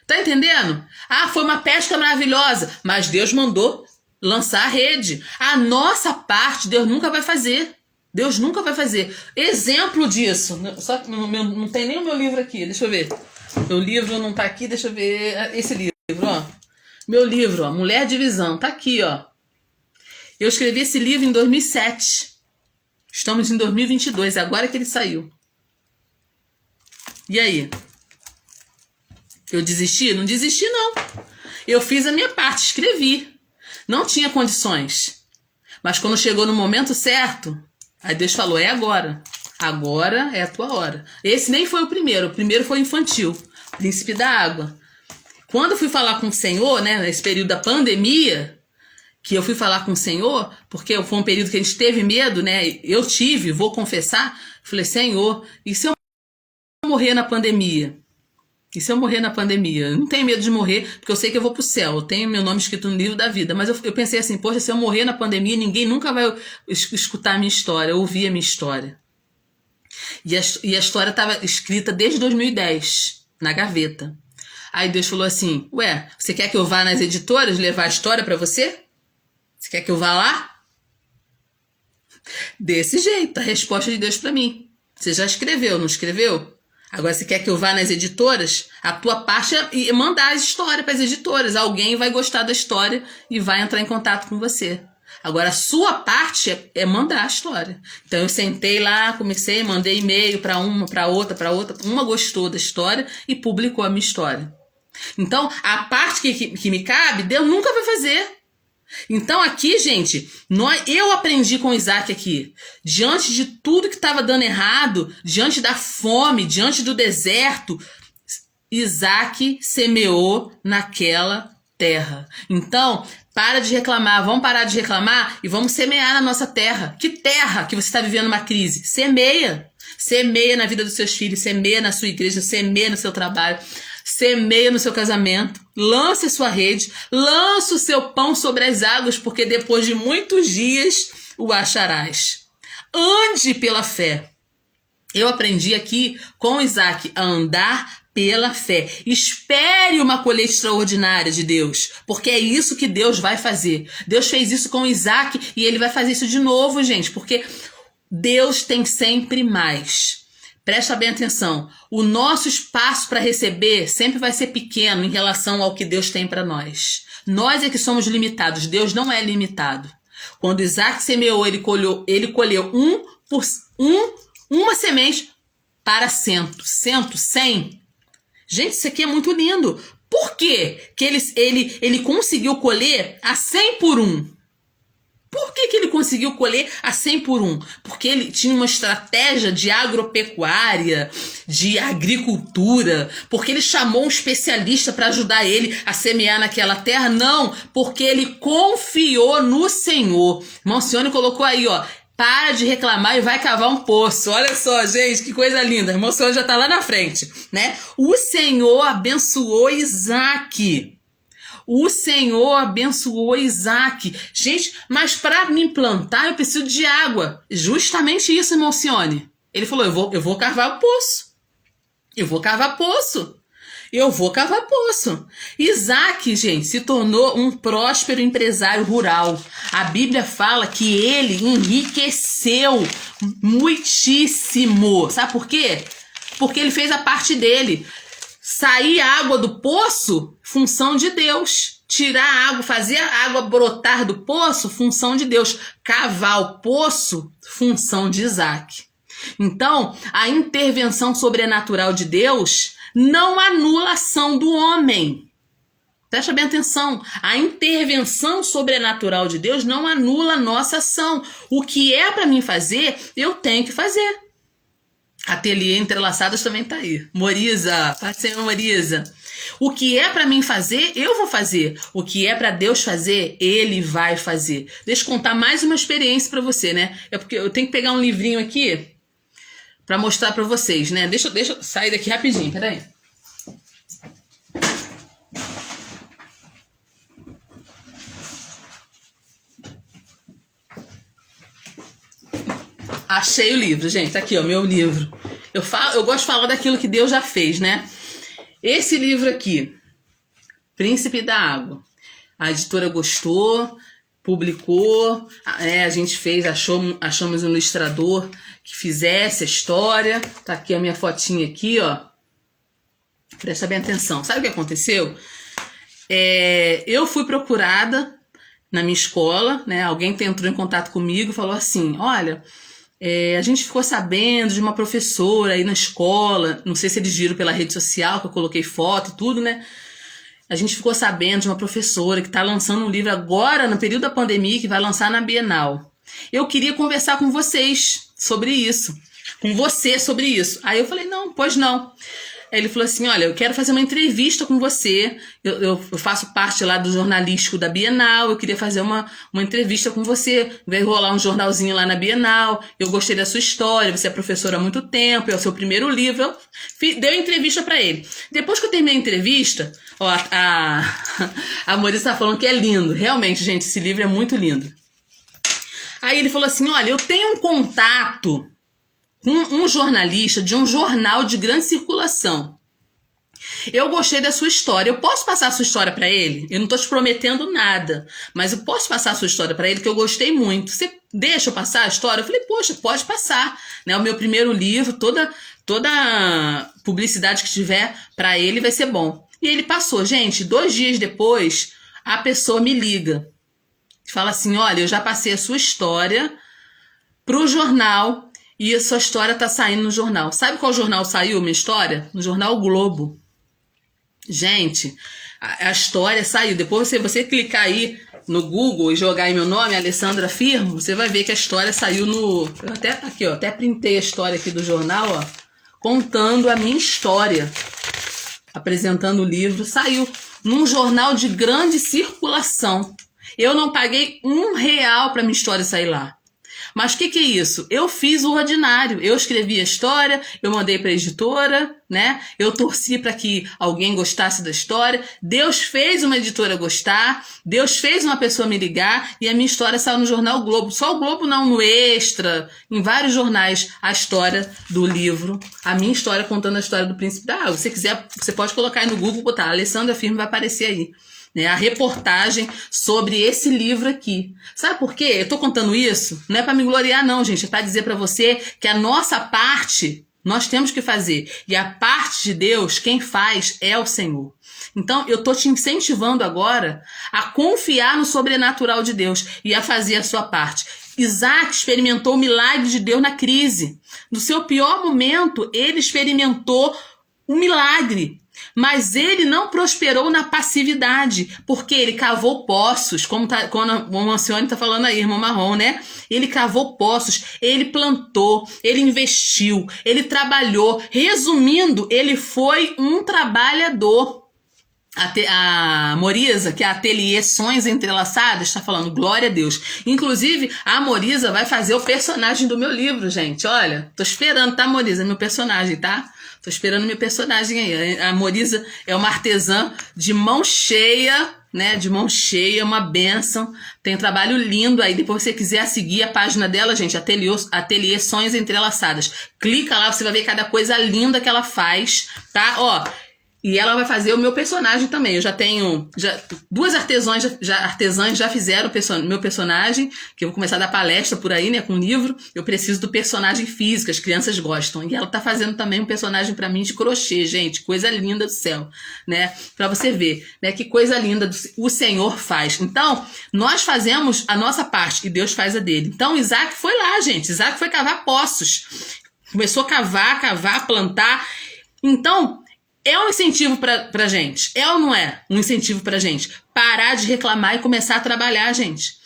Tá entendendo? Ah, foi uma pesca maravilhosa, mas Deus mandou lançar a rede. A nossa parte Deus nunca vai fazer. Deus nunca vai fazer. Exemplo disso, só que não tem nem o meu livro aqui, deixa eu ver. Meu livro não tá aqui, deixa eu ver esse livro, ó. Meu livro, ó, Mulher de Visão, tá aqui, ó. Eu escrevi esse livro em 2007. Estamos em 2022, agora que ele saiu. E aí? Eu desisti? Não desisti, não. Eu fiz a minha parte, escrevi. Não tinha condições. Mas quando chegou no momento certo, aí Deus falou, é agora. Agora é a tua hora. Esse nem foi o primeiro foi infantil. Príncipe da Água. Quando eu fui falar com o Senhor, né, nesse período da pandemia, que eu fui falar com o Senhor, porque foi um período que a gente teve medo, né? Eu tive, vou confessar. Falei, Senhor, e se eu morrer na pandemia? E se eu morrer na pandemia? Eu não tenho medo de morrer, porque eu sei que eu vou pro céu. Eu tenho meu nome escrito no livro da vida. Mas eu pensei assim, poxa, se eu morrer na pandemia, ninguém nunca vai escutar a minha história, ouvir a minha história. E a história estava escrita desde 2010, na gaveta. Aí Deus falou assim, ué, você quer que eu vá nas editoras levar a história pra você? Você quer que eu vá lá? Desse jeito, a resposta de Deus pra mim. Você já escreveu, não escreveu? Agora você quer que eu vá nas editoras? A tua parte é mandar a história para as editoras. Alguém vai gostar da história e vai entrar em contato com você. Agora a sua parte é mandar a história. Então eu sentei lá, comecei, mandei e-mail para uma, para outra. Uma gostou da história e publicou a minha história. Então a parte que me cabe, Deus nunca vai fazer. Então aqui, gente, eu aprendi com Isaac aqui, diante de tudo que estava dando errado, diante da fome, diante do deserto, Isaac semeou naquela terra. Então, para de reclamar, vamos parar de reclamar e vamos semear na nossa terra. Que terra que você está vivendo uma crise? Semeia. Semeia na vida dos seus filhos, semeia na sua igreja, semeia no seu trabalho. Semeia no seu casamento, lance a sua rede, lance o seu pão sobre as águas, porque depois de muitos dias o acharás. Ande pela fé. Eu aprendi aqui com Isaac a andar pela fé. Espere uma colheita extraordinária de Deus, porque é isso que Deus vai fazer. Deus fez isso com Isaac e ele vai fazer isso de novo, gente, porque Deus tem sempre mais. Presta bem atenção, o nosso espaço para receber sempre vai ser pequeno em relação ao que Deus tem para nós. Nós é que somos limitados, Deus não é limitado. Quando Isaac semeou, ele colheu uma semente para 100. Gente, isso aqui é muito lindo. Por quê que ele conseguiu colher a 100 por 1? Por que ele conseguiu colher a 100 por 1? Porque ele tinha uma estratégia de agropecuária, de agricultura, porque ele chamou um especialista para ajudar ele a semear naquela terra? Não, porque ele confiou no Senhor. Irmão Sione colocou aí, ó, para de reclamar e vai cavar um poço. Olha só, gente, que coisa linda. Irmão Sione já tá lá na frente, né? O Senhor abençoou Isaac. O Senhor abençoou Isaac. Gente, mas para me plantar eu preciso de água. Justamente isso, irmão Sione. Ele falou, eu vou cavar o poço. Eu vou cavar poço. Isaac, gente, se tornou um próspero empresário rural. A Bíblia fala que ele enriqueceu muitíssimo. Sabe por quê? Porque ele fez a parte dele. Sair água do poço, função de Deus. Tirar a água, fazer a água brotar do poço, função de Deus. Cavar o poço, função de Isaac. Então, a intervenção sobrenatural de Deus não anula a ação do homem. Presta bem atenção. A intervenção sobrenatural de Deus não anula a nossa ação. O que é para mim fazer, eu tenho que fazer. Ateliê Entrelaçadas também tá aí. Moriza, parceiro Moriza. O que é para mim fazer, eu vou fazer. O que é para Deus fazer, Ele vai fazer. Deixa eu contar mais uma experiência para você, né? É porque eu tenho que pegar um livrinho aqui para mostrar para vocês, né? Deixa eu sair daqui rapidinho, peraí. Achei o livro, gente. Tá aqui, ó, meu livro. Eu gosto de falar daquilo que Deus já fez, né? Esse livro aqui, Príncipe da Água. A editora gostou, publicou, a gente fez, achamos um ilustrador que fizesse a história. Tá aqui a minha fotinha aqui, ó. Presta bem atenção. Sabe o que aconteceu? Eu fui procurada na minha escola, né? Alguém entrou em contato comigo e falou assim, olha, a gente ficou sabendo de uma professora aí na escola, não sei se eles viram pela rede social, que eu coloquei foto e tudo, né? A gente ficou sabendo de uma professora que está lançando um livro agora, no período da pandemia, que vai lançar na Bienal. Eu queria conversar com vocês sobre isso, com você sobre isso. Aí eu falei, não, pois não. Aí ele falou assim, olha, eu quero fazer uma entrevista com você, eu faço parte lá do jornalístico da Bienal, eu queria fazer uma entrevista com você, vai rolar um jornalzinho lá na Bienal, eu gostei da sua história, você é professora há muito tempo, é o seu primeiro livro, dei entrevista para ele. Depois que eu terminei a entrevista, ó, a Maurícia tá falando que é lindo, realmente, gente, esse livro é muito lindo. Aí ele falou assim, olha, eu tenho um contato um jornalista de um jornal de grande circulação. Eu gostei da sua história. Eu posso passar a sua história para ele? Eu não estou te prometendo nada, mas eu posso passar a sua história para ele, que eu gostei muito. Você deixa eu passar a história? Eu falei, poxa, pode passar. Né? O meu primeiro livro, toda publicidade que tiver para ele vai ser bom. E ele passou. Gente, 2 dias depois, a pessoa me liga. Fala assim, olha, eu já passei a sua história pro jornal e a sua história tá saindo no jornal. Sabe qual jornal saiu minha história? No jornal o Globo. Gente, a história saiu. Depois você clicar aí no Google e jogar aí meu nome, Alessandra Firmo, você vai ver que a história saiu no... Eu até printei a história aqui do jornal, ó, contando a minha história, apresentando o livro. Saiu num jornal de grande circulação. Eu não paguei R$1 para minha história sair lá. Mas o que é isso? Eu fiz o ordinário. Eu escrevi a história, eu mandei para a editora, né? Eu torci para que alguém gostasse da história. Deus fez uma editora gostar, Deus fez uma pessoa me ligar e a minha história saiu no jornal o Globo. Só o Globo não, no Extra, em vários jornais, a história do livro, a minha história contando a história do Príncipe da Água. Se você quiser, você pode colocar aí no Google, botar Alessandra Firmo, vai aparecer aí. Né, a reportagem sobre esse livro aqui. Sabe por quê? Eu tô contando isso, não é para me gloriar não, gente, é para dizer para você que a nossa parte nós temos que fazer, e a parte de Deus, quem faz é o Senhor. Então, eu tô te incentivando agora a confiar no sobrenatural de Deus e a fazer a sua parte. Isaac experimentou o milagre de Deus na crise. No seu pior momento, ele experimentou um milagre. Mas ele não prosperou na passividade, porque ele cavou poços, como o Ancione está falando aí, irmão Marrom, né? Ele cavou poços, ele plantou, ele investiu, ele trabalhou. Resumindo, ele foi um trabalhador. A Moriza, que é a Ateliê Sonhos Entrelaçadas, está falando, glória a Deus. Inclusive, a Moriza vai fazer o personagem do meu livro, gente. Olha, tô esperando, tá, Moriza? Meu personagem, tá? Tô esperando meu personagem aí. A Moriza é uma artesã de mão cheia, né? De mão cheia, uma bênção. Tem um trabalho lindo aí. Depois, se você quiser seguir a página dela, gente, Ateliê Sonhos Entrelaçadas. Clica lá, você vai ver cada coisa linda que ela faz, tá? Ó, e ela vai fazer o meu personagem também. Eu já tenho... duas artesãs já fizeram meu personagem, que eu vou começar a dar palestra por aí, né, com um livro. Eu preciso do personagem físico, as crianças gostam. E ela tá fazendo também um personagem pra mim de crochê, gente. Coisa linda do céu, né? Pra você ver, né, que coisa linda o Senhor faz. Então, nós fazemos a nossa parte e Deus faz a dele. Então, Isaac foi lá, gente. Isaac foi cavar poços. Começou a cavar, plantar. Então... É um incentivo pra gente. É ou não é um incentivo pra gente? Parar de reclamar e começar a trabalhar, gente.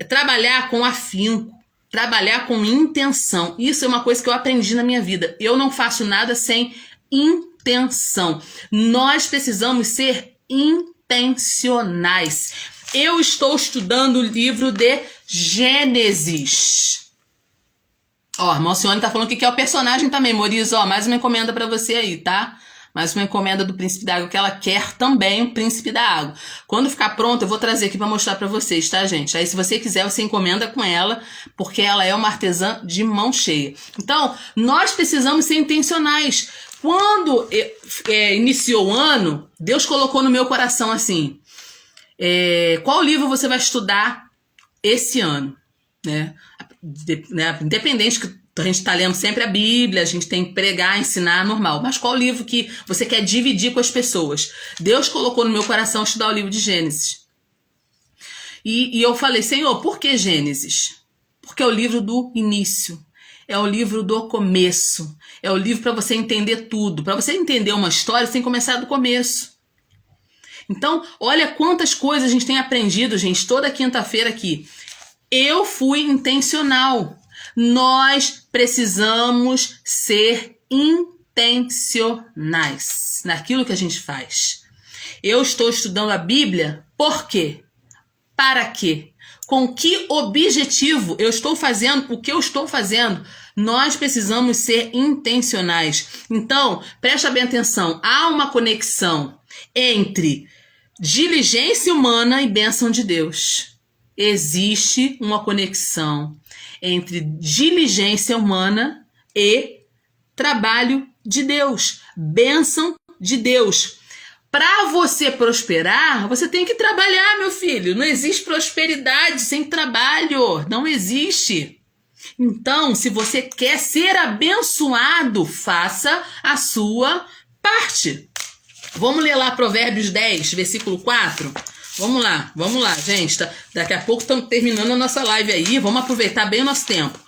Trabalhar com afinco. Trabalhar com intenção. Isso é uma coisa que eu aprendi na minha vida. Eu não faço nada sem intenção. Nós precisamos ser intencionais. Eu estou estudando o livro de Gênesis. Ó, a irmã Alcione tá falando que é o personagem também, Moriz. Ó, mais uma encomenda pra você aí, tá? Mais uma encomenda do Príncipe da Água, que ela quer também o Príncipe da Água. Quando ficar pronto, eu vou trazer aqui pra mostrar pra vocês, tá, gente? Aí, se você quiser, você encomenda com ela, porque ela é uma artesã de mão cheia. Então, nós precisamos ser intencionais. Quando iniciou o ano, Deus colocou no meu coração assim, qual livro você vai estudar esse ano? Né? Independente que a gente está lendo sempre a Bíblia, a gente tem que pregar, ensinar, normal. Mas qual livro que você quer dividir com as pessoas? Deus colocou no meu coração estudar o livro de Gênesis. E eu falei, Senhor, por que Gênesis? Porque é o livro do início. É o livro do começo. É o livro para você entender tudo. Para você entender uma história, você tem que começar do começo. Então, olha quantas coisas a gente tem aprendido, gente, toda quinta-feira aqui. Eu fui intencional. Nós precisamos ser intencionais naquilo que a gente faz. Eu estou estudando a Bíblia, por quê? Para quê? Com que objetivo eu estou fazendo o que eu estou fazendo? Nós precisamos ser intencionais. Então, presta bem atenção. Há uma conexão entre diligência humana e bênção de Deus. Existe uma conexão entre diligência humana e trabalho de Deus, bênção de Deus. Para você prosperar, você tem que trabalhar, meu filho. Não existe prosperidade sem trabalho, não existe. Então, se você quer ser abençoado, faça a sua parte. Vamos ler lá Provérbios 10, versículo 4? Vamos lá, gente. Daqui a pouco estamos terminando a nossa live aí. Vamos aproveitar bem o nosso tempo.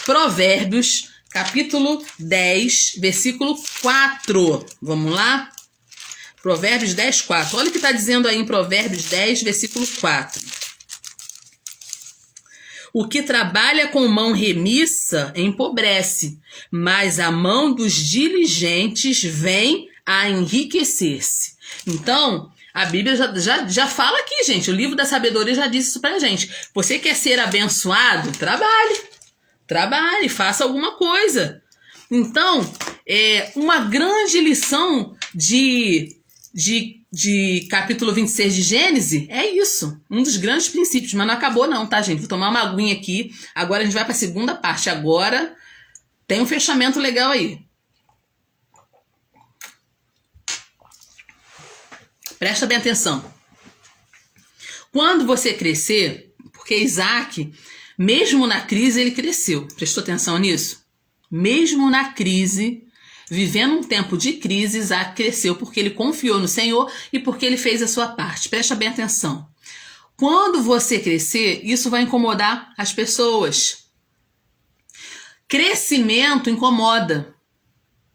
Provérbios, capítulo 10, versículo 4. Vamos lá? Provérbios 10, 4. Olha o que está dizendo aí em Provérbios 10, versículo 4. O que trabalha com mão remissa empobrece, mas a mão dos diligentes vem a enriquecer-se. Então, a Bíblia já fala aqui, gente. O livro da sabedoria já disse isso pra gente. Você quer ser abençoado? Trabalhe, faça alguma coisa. Então, uma grande lição de capítulo 26 de Gênesis é isso. Um dos grandes princípios. Mas não acabou não, tá, gente? Vou tomar uma aguinha aqui. Agora a gente vai pra segunda parte. Agora tem um fechamento legal aí. Presta bem atenção. Quando você crescer, porque Isaac, mesmo na crise, ele cresceu. Prestou atenção nisso? Mesmo na crise, vivendo um tempo de crise, Isaac cresceu porque ele confiou no Senhor e porque ele fez a sua parte. Presta bem atenção. Quando você crescer, isso vai incomodar as pessoas. Crescimento incomoda.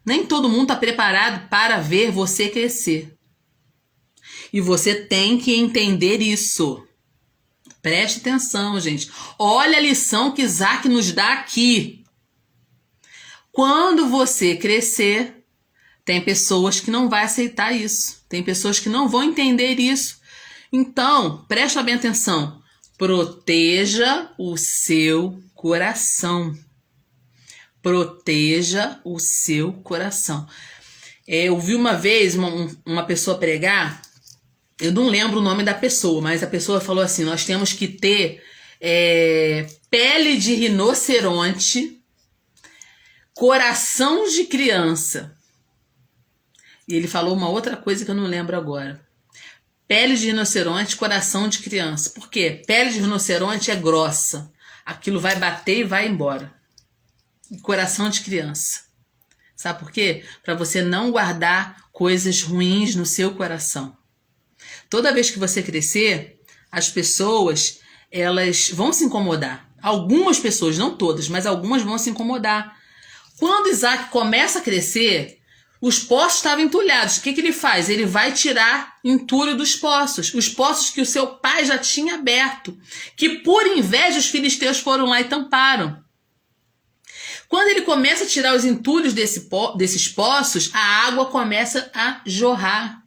Nem todo mundo está preparado para ver você crescer. E você tem que entender isso. Preste atenção, gente. Olha a lição que Isaac nos dá aqui. Quando você crescer, tem pessoas que não vão aceitar isso. Tem pessoas que não vão entender isso. Então, presta bem atenção. Proteja o seu coração. Proteja o seu coração. Eu vi uma vez uma pessoa pregar. Eu não lembro o nome da pessoa, mas a pessoa falou assim, nós temos que ter pele de rinoceronte, coração de criança. E ele falou uma outra coisa que eu não lembro agora. Pele de rinoceronte, coração de criança. Por quê? Pele de rinoceronte é grossa. Aquilo vai bater e vai embora. E coração de criança. Sabe por quê? Para você não guardar coisas ruins no seu coração. Toda vez que você crescer, as pessoas, elas vão se incomodar. Algumas pessoas, não todas, mas algumas vão se incomodar. Quando Isaac começa a crescer, Os poços estavam entulhados. O que ele faz? Ele vai tirar entulho dos poços. Os poços que o seu pai já tinha aberto. Que por inveja os filisteus foram lá e tamparam. Quando ele começa a tirar os entulhos desses poços, a água começa a jorrar.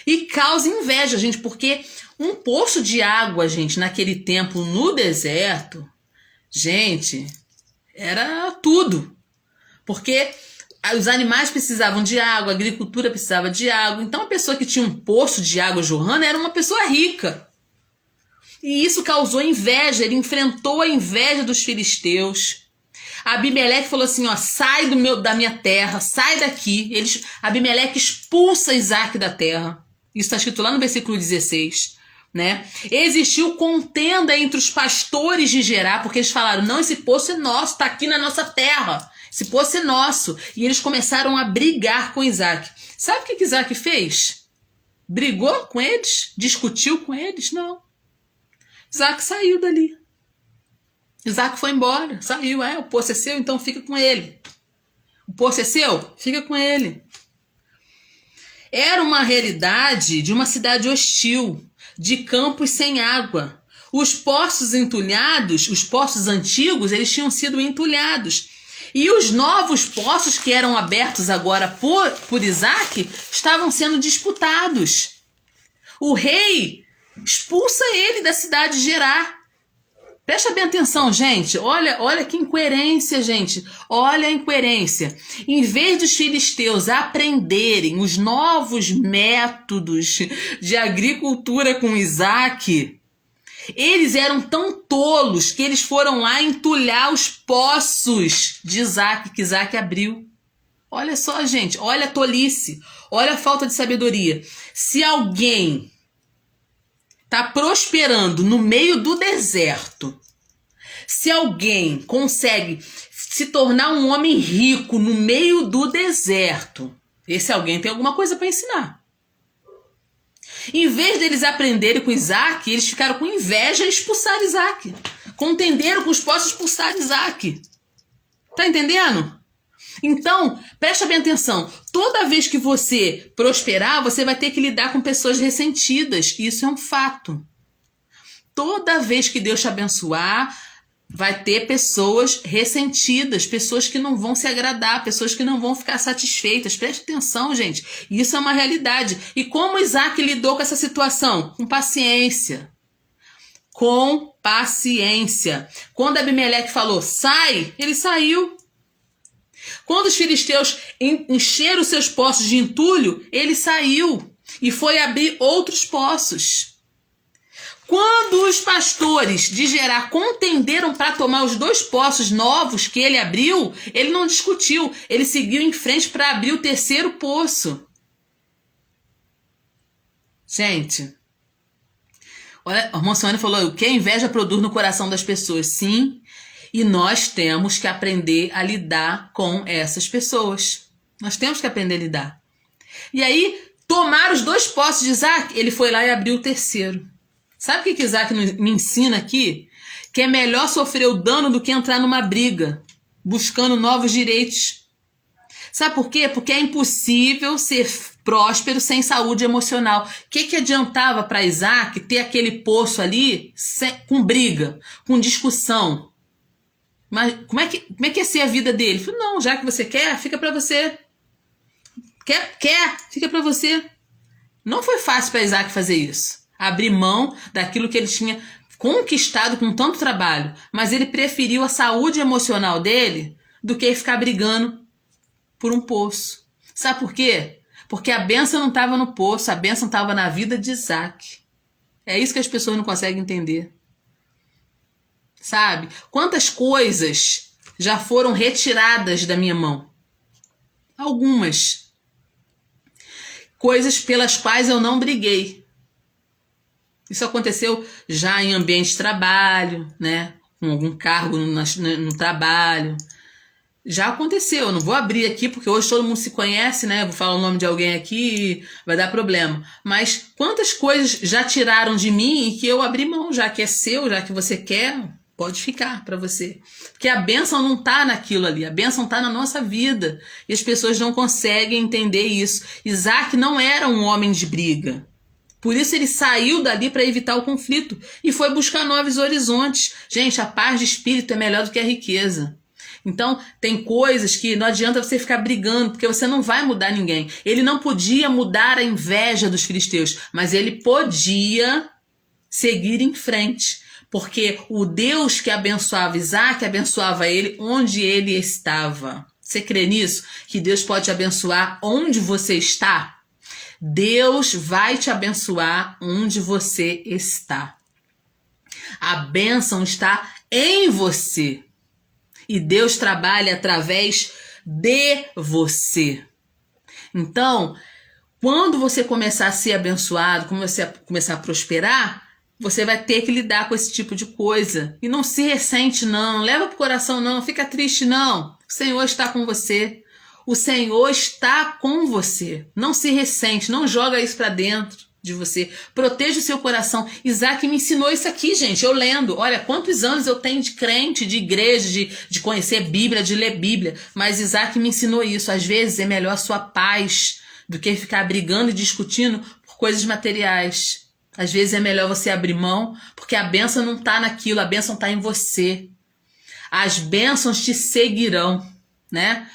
E causa inveja, gente, porque um poço de água, gente, naquele tempo no deserto, gente, era tudo. Porque os animais precisavam de água, a agricultura precisava de água. Então a pessoa que tinha um poço de água jorrando era uma pessoa rica. E isso causou inveja, ele enfrentou a inveja dos filisteus. Abimeleque falou assim, ó, sai da minha terra, sai daqui. Abimeleque expulsa Isaac da terra. Isso está escrito lá no versículo 16. Né? Existiu contenda entre os pastores de Gerar, porque eles falaram, não, esse poço é nosso, está aqui na nossa terra. Esse poço é nosso. E eles começaram a brigar com Isaac. Sabe o que Isaac fez? Brigou com eles? Discutiu com eles? Não. Isaac saiu dali. Isaac foi embora, saiu, o poço é seu, então fica com ele. O poço é seu? Fica com ele. Era uma realidade de uma cidade hostil, de campos sem água. Os poços entulhados, os poços antigos, eles tinham sido entulhados. E os novos poços que eram abertos agora por Isaac estavam sendo disputados. O rei expulsa ele da cidade de Gerar. Presta bem atenção, gente. Olha que incoerência, gente. Olha a incoerência. Em vez dos filisteus aprenderem os novos métodos de agricultura com Isaac, eles eram tão tolos que eles foram lá entulhar os poços de Isaac, que Isaac abriu. Olha só, gente. Olha a tolice. Olha a falta de sabedoria. Se alguém está prosperando no meio do deserto, se alguém consegue se tornar um homem rico no meio do deserto, esse alguém tem alguma coisa para ensinar. Em vez deles aprenderem com Isaac, eles ficaram com inveja e expulsaram Isaac. Contenderam com os poços e expulsaram Isaac. Tá entendendo? Então, presta bem atenção. Toda vez que você prosperar, você vai ter que lidar com pessoas ressentidas. Isso é um fato. Toda vez que Deus te abençoar, vai ter pessoas ressentidas, pessoas que não vão se agradar, pessoas que não vão ficar satisfeitas. Preste atenção, gente. Isso é uma realidade. E como Isaac lidou com essa situação? Com paciência. Com paciência. Quando Abimeleque falou, sai, ele saiu. Quando os filisteus encheram os seus poços de entulho, ele saiu e foi abrir outros poços. Quando os pastores de Gerar contenderam para tomar os 2 poços novos que ele abriu, ele não discutiu, ele seguiu em frente para abrir o 3º poço. Gente, olha, a irmã Sônia falou, o que a inveja produz no coração das pessoas? Sim, e nós temos que aprender a lidar com essas pessoas. Nós temos que aprender a lidar. E aí, tomaram os 2 poços de Isaac, ele foi lá e abriu o 3º. Sabe o que Isaac me ensina aqui? Que é melhor sofrer o dano do que entrar numa briga, buscando novos direitos. Sabe por quê? Porque é impossível ser próspero sem saúde emocional. O que adiantava para Isaac ter aquele poço ali com briga, com discussão? Mas como é que ia ser a vida dele? Ele falou, não, já que você quer, fica para você. Quer, fica para você. Não foi fácil para Isaac fazer isso. Abrir mão daquilo que ele tinha conquistado com tanto trabalho. Mas ele preferiu a saúde emocional dele do que ficar brigando por um poço. Sabe por quê? Porque a bênção não estava no poço, a bênção estava na vida de Isaac. É isso que as pessoas não conseguem entender. Sabe? Quantas coisas já foram retiradas da minha mão? Algumas. Coisas pelas quais eu não briguei. Isso aconteceu já em ambiente de trabalho, né? Com algum cargo no trabalho. Já aconteceu, eu não vou abrir aqui porque hoje todo mundo se conhece, né? Vou falar o nome de alguém aqui e vai dar problema. Mas quantas coisas já tiraram de mim e que eu abri mão, já que é seu, já que você quer, Pode ficar para você. Porque a bênção não está naquilo ali. A bênção está na nossa vida. E as pessoas não conseguem entender isso. Isaac não era um homem de briga. Por isso ele saiu dali para evitar o conflito. E foi buscar novos horizontes. Gente, a paz de espírito é melhor do que a riqueza. Então, tem coisas que não adianta você ficar brigando, porque você não vai mudar ninguém. Ele não podia mudar a inveja dos filisteus, mas ele podia seguir em frente. Porque o Deus que abençoava Isaac abençoava ele onde ele estava. Você crê nisso? Que Deus pode te abençoar onde você está? Deus vai te abençoar onde você está. A bênção está em você. E Deus trabalha através de você. Então, quando você começar a ser abençoado, quando você começar a prosperar, você vai ter que lidar com esse tipo de coisa. E não se ressente, não. Leva pro coração, não. Fica triste, não. O Senhor está com você. O Senhor está com você. Não se ressente. Não joga isso para dentro de você. Proteja o seu coração. Isaac me ensinou isso aqui, gente. Eu lendo. Olha, quantos anos eu tenho de crente, de igreja, de conhecer Bíblia, de ler Bíblia. Mas Isaac me ensinou isso. Às vezes é melhor a sua paz do que ficar brigando e discutindo por coisas materiais. Às vezes é melhor você abrir mão, porque a bênção não está naquilo, a bênção está em você. As bênçãos te seguirão, né?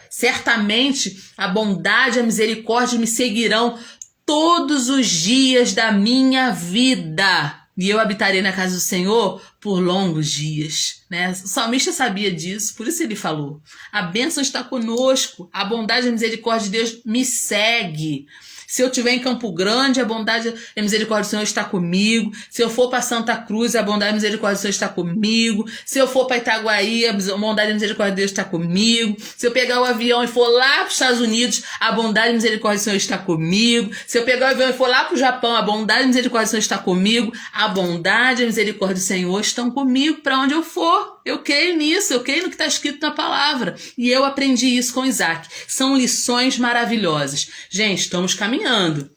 Certamente a bondade e a misericórdia me seguirão todos os dias da minha vida. E eu habitarei na casa do Senhor por longos dias, né? O salmista sabia disso, por isso ele falou. A bênção está conosco, a bondade e a misericórdia de Deus me segue. Se eu estiver em Campo Grande, a bondade e a misericórdia do Senhor está comigo. Se eu for para Santa Cruz, a bondade e a misericórdia do Senhor está comigo. Se eu for para Itaguaí, a bondade e a misericórdia de Deus está comigo. Se eu pegar o avião e for lá para os Estados Unidos, a bondade e a misericórdia do Senhor está comigo. Se eu pegar o avião e for lá para o Japão, a bondade e a misericórdia do Senhor está comigo. A bondade e a misericórdia do Senhor estão comigo para onde eu for. Eu creio nisso, eu creio no que está escrito na palavra. E eu aprendi isso com Isaac. São lições maravilhosas. Gente, estamos caminhando.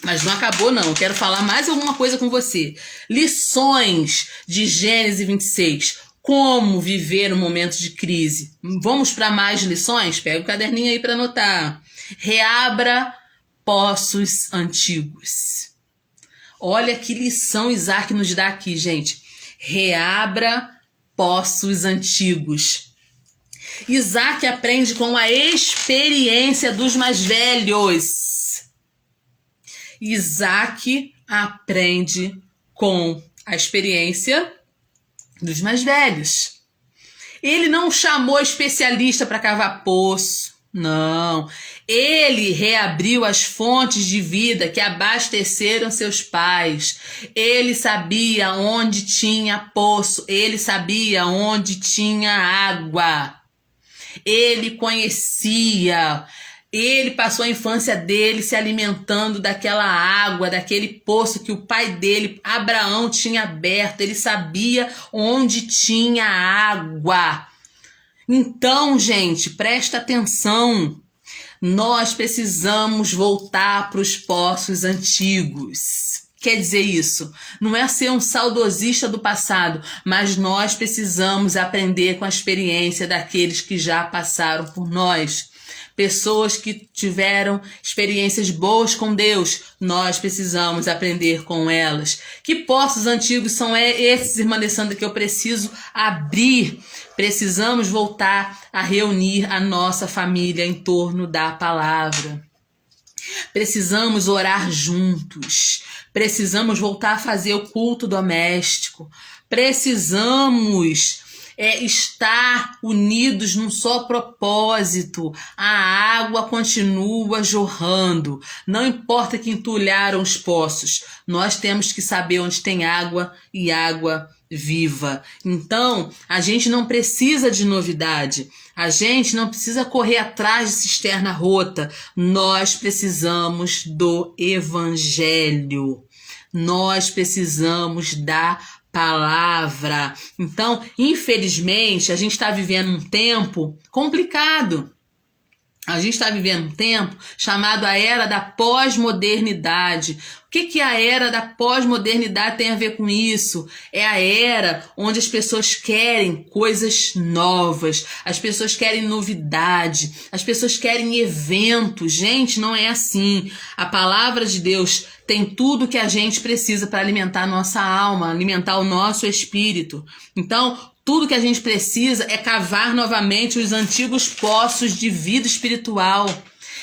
Mas não acabou, não. Eu quero falar mais alguma coisa com você. Lições de Gênesis 26. Como viver um momento de crise. Vamos para mais lições? Pega o caderninho aí para anotar. Reabra poços antigos. Olha que lição Isaac nos dá aqui, gente. Reabra poços antigos. Isaac aprende com a experiência dos mais velhos. Isaac aprende com a experiência dos mais velhos. Ele não chamou especialista para cavar poço. Não. Ele reabriu as fontes de vida que abasteceram seus pais. Ele sabia onde tinha poço. Ele sabia onde tinha água. Ele conhecia. Ele passou a infância dele se alimentando daquela água, daquele poço que o pai dele, Abraão, tinha aberto. Ele sabia onde tinha água. Então, gente, presta atenção. Nós precisamos voltar para os poços antigos. Quer dizer isso? Não é ser um saudosista do passado, mas nós precisamos aprender com a experiência daqueles que já passaram por nós. Pessoas que tiveram experiências boas com Deus, nós precisamos aprender com elas. Que poços antigos são esses, irmã Alessandra, que eu preciso abrir? Precisamos voltar a reunir a nossa família em torno da palavra. Precisamos orar juntos. Precisamos voltar a fazer o culto doméstico. Precisamos estar unidos num só propósito. A água continua jorrando. Não importa que entulharam os poços. Nós temos que saber onde tem água e água viva. Então, a gente não precisa de novidade. A gente não precisa correr atrás de cisterna rota. Nós precisamos do evangelho. Nós precisamos da palavra. Então, infelizmente, a gente está vivendo um tempo complicado. A gente está vivendo um tempo chamado a era da pós-modernidade. O que a era da pós-modernidade tem a ver com isso? É a era onde as pessoas querem coisas novas, as pessoas querem novidade, as pessoas querem eventos. Gente, não é assim. A palavra de Deus tem tudo que a gente precisa para alimentar a nossa alma, alimentar o nosso espírito. Então, tudo que a gente precisa é cavar novamente os antigos poços de vida espiritual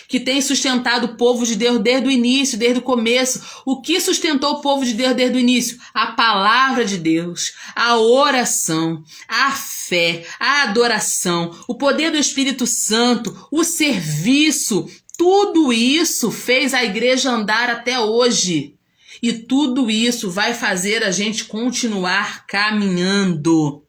que tem sustentado o povo de Deus desde o início, desde o começo. O que sustentou o povo de Deus desde o início? A palavra de Deus, a oração, a fé, a adoração, o poder do Espírito Santo, o serviço. Tudo isso fez a igreja andar até hoje. E tudo isso vai fazer a gente continuar caminhando.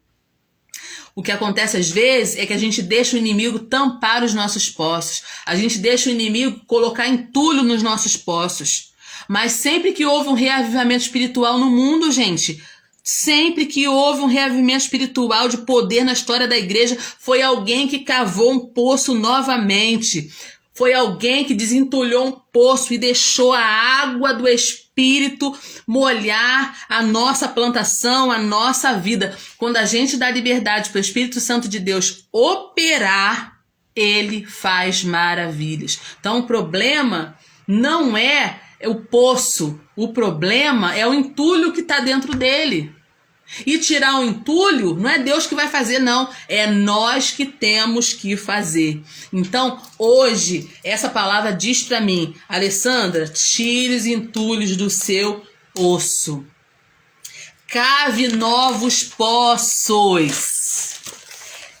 O que acontece às vezes é que a gente deixa o inimigo tampar os nossos poços. A gente deixa o inimigo colocar entulho nos nossos poços. Mas sempre que houve um reavivamento espiritual no mundo, gente, sempre que houve um reavivamento espiritual de poder na história da igreja, foi alguém que cavou um poço novamente. Foi alguém que desentulhou um poço e deixou a água do Espírito molhar a nossa plantação, a nossa vida. Quando a gente dá liberdade para o Espírito Santo de Deus operar, ele faz maravilhas. Então o problema não é o poço, o problema é o entulho que está dentro dele. E tirar o entulho não é Deus que vai fazer, não. É nós que temos que fazer. Então, hoje, essa palavra diz para mim: Alessandra, tire os entulhos do seu osso. Cave novos poços.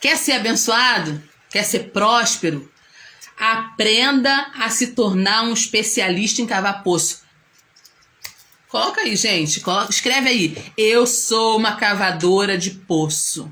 Quer ser abençoado? Quer ser próspero? Aprenda a se tornar um especialista em cavar poço. Coloca aí, gente. Escreve aí. Eu sou uma cavadora de poço.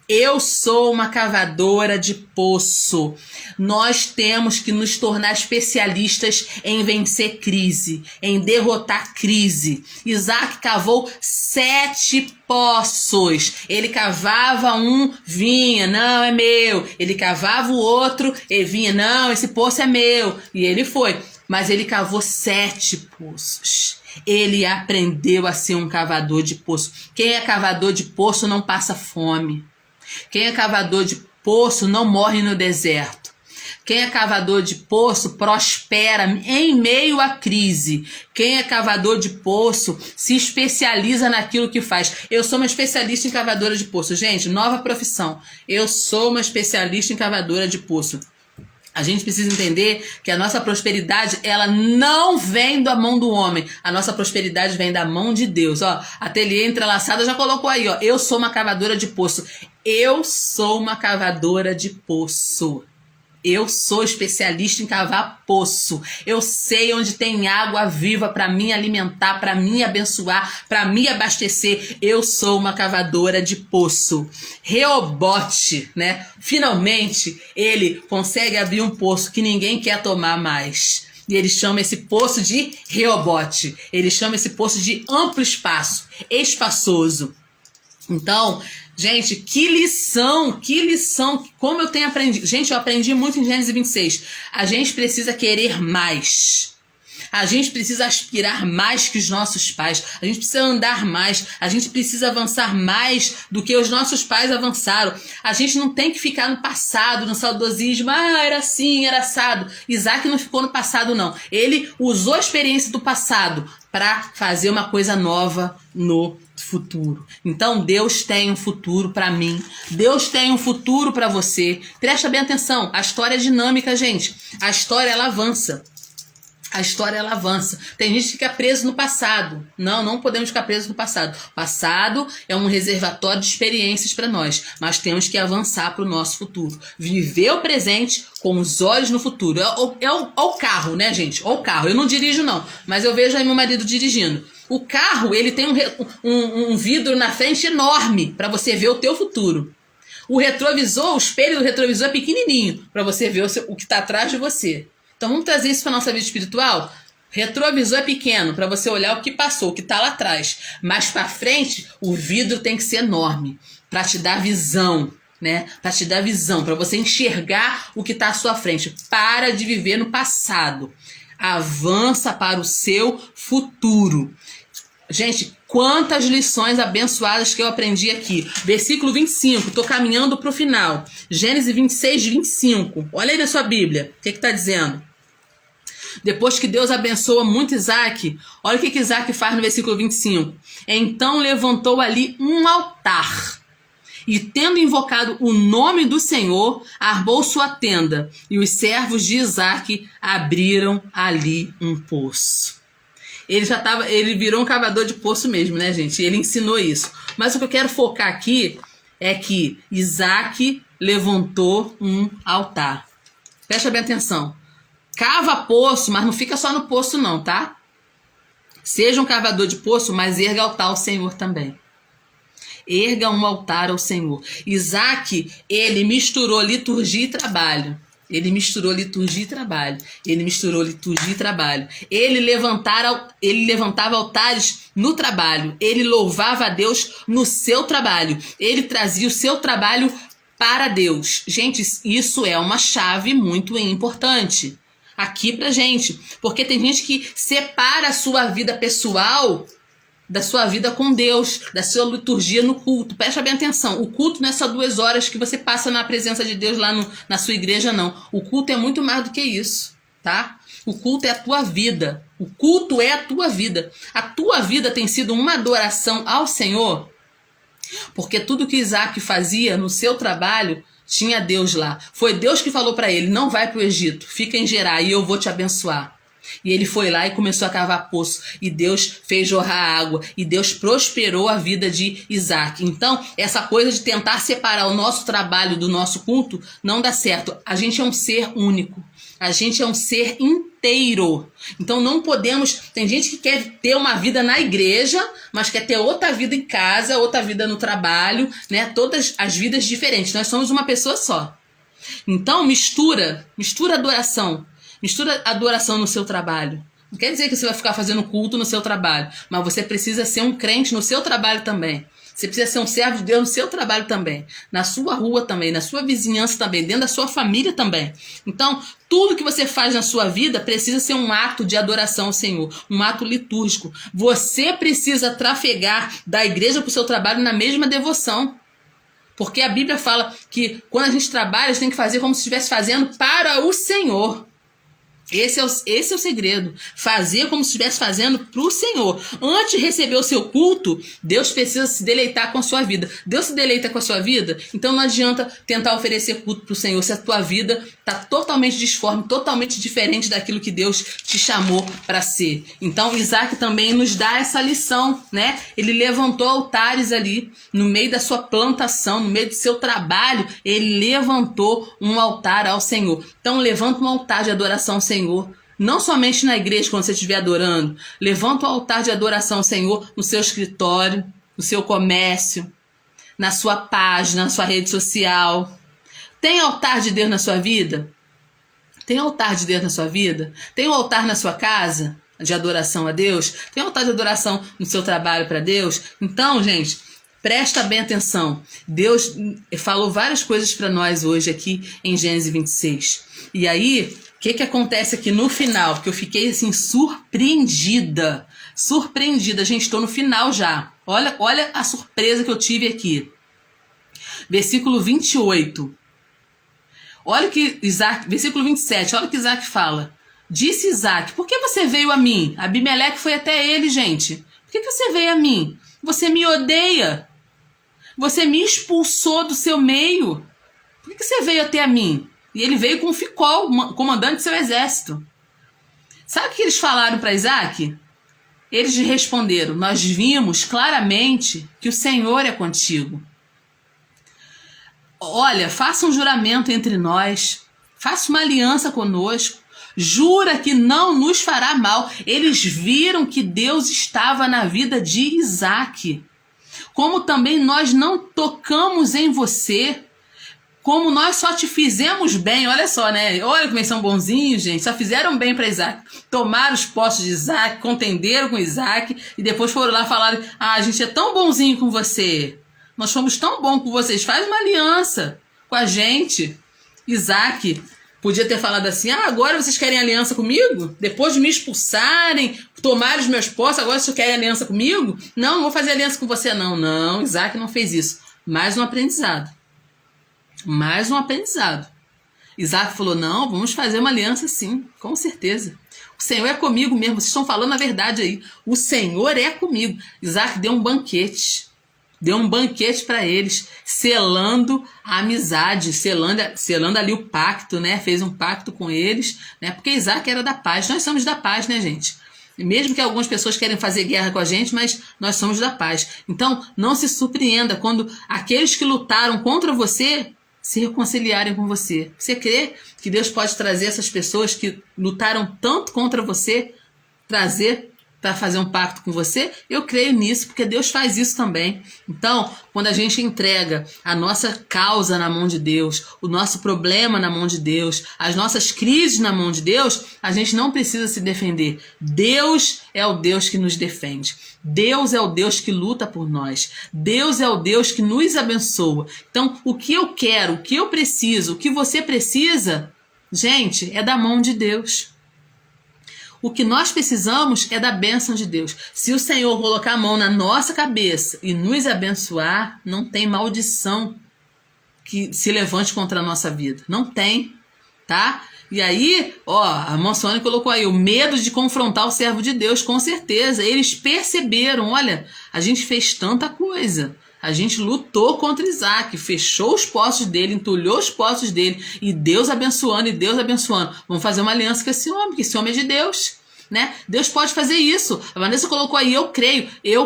Eu sou uma cavadora de poço. Nós temos que nos tornar especialistas em vencer crise, em derrotar crise. Isaac cavou 7 poços. Ele cavava um, vinha, não, é meu. Ele cavava o outro, e vinha, não, esse poço é meu. E ele foi. Mas ele cavou 7 poços. Ele aprendeu a ser um cavador de poço. Quem é cavador de poço não passa fome. Quem é cavador de poço não morre no deserto. Quem é cavador de poço prospera em meio à crise. Quem é cavador de poço se especializa naquilo que faz. Eu sou uma especialista em cavadora de poço. Gente, nova profissão. Eu sou uma especialista em cavadora de poço. A gente precisa entender que a nossa prosperidade, ela não vem da mão do homem. A nossa prosperidade vem da mão de Deus. Ó, Ateliê Entrelaçada já colocou aí, ó. Eu sou uma cavadora de poço. Eu sou uma cavadora de poço. Eu sou especialista em cavar poço. Eu sei onde tem água viva para me alimentar, para me abençoar, para me abastecer. Eu sou uma cavadora de poço. Reobote, né? Finalmente, ele consegue abrir um poço que ninguém quer tomar mais. E ele chama esse poço de Reobote. Ele chama esse poço de amplo espaço, espaçoso. Então, gente, que lição, como eu tenho aprendido. Gente, eu aprendi muito em Gênesis 26. A gente precisa querer mais. A gente precisa aspirar mais que os nossos pais. A gente precisa andar mais. A gente precisa avançar mais do que os nossos pais avançaram. A gente não tem que ficar no passado, no saudosismo. Ah, era assim, era assado. Isaac não ficou no passado, não. Ele usou a experiência do passado para fazer uma coisa nova no futuro. Então Deus tem um futuro para mim. Deus tem um futuro para você. Presta bem atenção. A história é dinâmica, gente. A história, ela avança. A história, ela avança. Tem gente que fica preso no passado. Não podemos ficar presos no passado. O passado é um reservatório de experiências para nós, mas temos que avançar para o nosso futuro. Viver o presente com os olhos no futuro. É o carro, né, gente? É o carro. Eu não dirijo, não, mas eu vejo aí meu marido dirigindo. O carro, ele tem um vidro na frente enorme para você ver o teu futuro. O retrovisor, o espelho do retrovisor é pequenininho para você ver o que está atrás de você. Então vamos trazer isso para a nossa vida espiritual? Retrovisor é pequeno para você olhar o que passou, o que está lá atrás. Mas para frente, o vidro tem que ser enorme para te dar visão, né? Para te dar visão, para você enxergar o que está à sua frente. Para de viver no passado. Avança para o seu futuro. Gente, quantas lições abençoadas que eu aprendi aqui. Versículo 25, estou caminhando para o final. Gênesis 26, 25. Olha aí na sua Bíblia, o que está dizendo? Depois que Deus abençoa muito Isaac, olha o que Isaac faz no versículo 25. Então levantou ali um altar, e tendo invocado o nome do Senhor, armou sua tenda, e os servos de Isaac abriram ali um poço. Ele virou um cavador de poço mesmo, né, gente? Ele ensinou isso. Mas o que eu quero focar aqui é que Isaac levantou um altar. Presta bem atenção. Cava poço, mas não fica só no poço não, tá? Seja um cavador de poço, mas erga altar ao Senhor também. Erga um altar ao Senhor. Isaac, ele misturou liturgia e trabalho. Ele misturou liturgia e trabalho. Ele misturou liturgia e trabalho. Ele levantava altares no trabalho. Ele louvava a Deus no seu trabalho. Ele trazia o seu trabalho para Deus. Gente, isso é uma chave muito importante aqui pra gente. Porque tem gente que separa a sua vida pessoal da sua vida com Deus, da sua liturgia no culto. Presta bem atenção, o culto não é só 2 horas que você passa na presença de Deus lá na sua igreja, não. O culto é muito mais do que isso, tá? O culto é a tua vida. O culto é a tua vida. A tua vida tem sido uma adoração ao Senhor, porque tudo que Isaac fazia no seu trabalho tinha Deus lá. Foi Deus que falou para ele, não vai para o Egito, fica em Gerar e eu vou te abençoar. E ele foi lá e começou a cavar poço. E Deus fez jorrar água. E Deus prosperou a vida de Isaac. Então, essa coisa de tentar separar o nosso trabalho do nosso culto não dá certo. A gente é um ser único. A gente é um ser inteiro. Então, não podemos... Tem gente que quer ter uma vida na igreja, mas quer ter outra vida em casa, outra vida no trabalho, né? Todas as vidas diferentes. Nós somos uma pessoa só. Então, mistura adoração. Mistura adoração no seu trabalho. Não quer dizer que você vai ficar fazendo culto no seu trabalho, mas você precisa ser um crente no seu trabalho também. Você precisa ser um servo de Deus no seu trabalho também. Na sua rua também, na sua vizinhança também, dentro da sua família também. Então, tudo que você faz na sua vida precisa ser um ato de adoração ao Senhor, um ato litúrgico. Você precisa trafegar da igreja para o seu trabalho na mesma devoção. Porque a Bíblia fala que quando a gente trabalha, a gente tem que fazer como se estivesse fazendo para o Senhor. Esse é o segredo. Fazer como se estivesse fazendo para o Senhor. Antes de receber o seu culto, Deus precisa se deleitar com a sua vida. Deus se deleita com a sua vida, então não adianta tentar oferecer culto para o Senhor se a tua vida está totalmente disforme, totalmente diferente daquilo que Deus te chamou para ser. Então Isaac também nos dá essa lição, né? Ele levantou altares ali no meio da sua plantação, no meio do seu trabalho, ele levantou um altar ao Senhor. Então levanta um altar de adoração ao Senhor, não somente na igreja quando você estiver adorando. Levanta o altar de adoração ao Senhor no seu escritório, no seu comércio, na sua página, na sua rede social. Tem altar de Deus na sua vida? Tem altar de Deus na sua vida? Tem um altar na sua casa de adoração a Deus? Tem um altar de adoração no seu trabalho para Deus? Então, gente, presta bem atenção. Deus falou várias coisas para nós hoje aqui em Gênesis 26. E aí, o que acontece aqui no final? Porque eu fiquei assim surpreendida. Surpreendida, gente, estou no final já. Olha a surpresa que eu tive aqui. Versículo 28. Olha o que Isaac, versículo 27, olha o que Isaac fala. Disse Isaac, por que você veio a mim? Abimeleque foi até ele, gente. Por que você veio a mim? Você me odeia. Você me expulsou do seu meio. Por que você veio até a mim? E ele veio com Ficol, comandante do seu exército. Sabe o que eles falaram para Isaac? Eles responderam, nós vimos claramente que o Senhor é contigo. Olha, faça um juramento entre nós, faça uma aliança conosco, jura que não nos fará mal. Eles viram que Deus estava na vida de Isaac. Como também nós não tocamos em você, como nós só te fizemos bem, olha só, né? Olha como eles são bonzinhos, gente. Só fizeram bem para Isaac. Tomaram os postos de Isaac, contenderam com Isaac e depois foram lá falar: ah, a gente é tão bonzinho com você. Nós fomos tão bons com vocês. Faz uma aliança com a gente. Isaac podia ter falado assim, agora vocês querem aliança comigo? Depois de me expulsarem, tomarem os meus postos, agora vocês querem aliança comigo? Não vou fazer aliança com você não. Não, Isaac não fez isso. Mais um aprendizado. Mais um aprendizado. Isaac falou, não, vamos fazer uma aliança sim, com certeza. O Senhor é comigo mesmo, vocês estão falando a verdade aí. O Senhor é comigo. Isaac deu um banquete. Deu um banquete para eles, selando a amizade, selando ali o pacto, né? Fez um pacto com eles, né? Porque Isaac era da paz. Nós somos da paz, né, gente? Mesmo que algumas pessoas querem fazer guerra com a gente, mas nós somos da paz. Então, não se surpreenda quando aqueles que lutaram contra você se reconciliarem com você. Você crê que Deus pode trazer essas pessoas que lutaram tanto contra você, trazer para fazer um pacto com você? Eu creio nisso, porque Deus faz isso também. Então, quando a gente entrega a nossa causa na mão de Deus, o nosso problema na mão de Deus, as nossas crises na mão de Deus, a gente não precisa se defender. Deus é o Deus que nos defende. Deus é o Deus que luta por nós. Deus é o Deus que nos abençoa. Então, o que eu quero, o que eu preciso, o que você precisa, gente, é da mão de Deus. O que nós precisamos é da bênção de Deus. Se o Senhor colocar a mão na nossa cabeça e nos abençoar, não tem maldição que se levante contra a nossa vida. Não tem, tá? E aí, a irmã Sônia colocou aí o medo de confrontar o servo de Deus, com certeza. Eles perceberam, olha, a gente fez tanta coisa. A gente lutou contra Isaac, fechou os poços dele, entulhou os poços dele, e Deus abençoando, e Deus abençoando. Vamos fazer uma aliança com esse homem, que esse homem é de Deus, né? Deus pode fazer isso. A Vanessa colocou aí, eu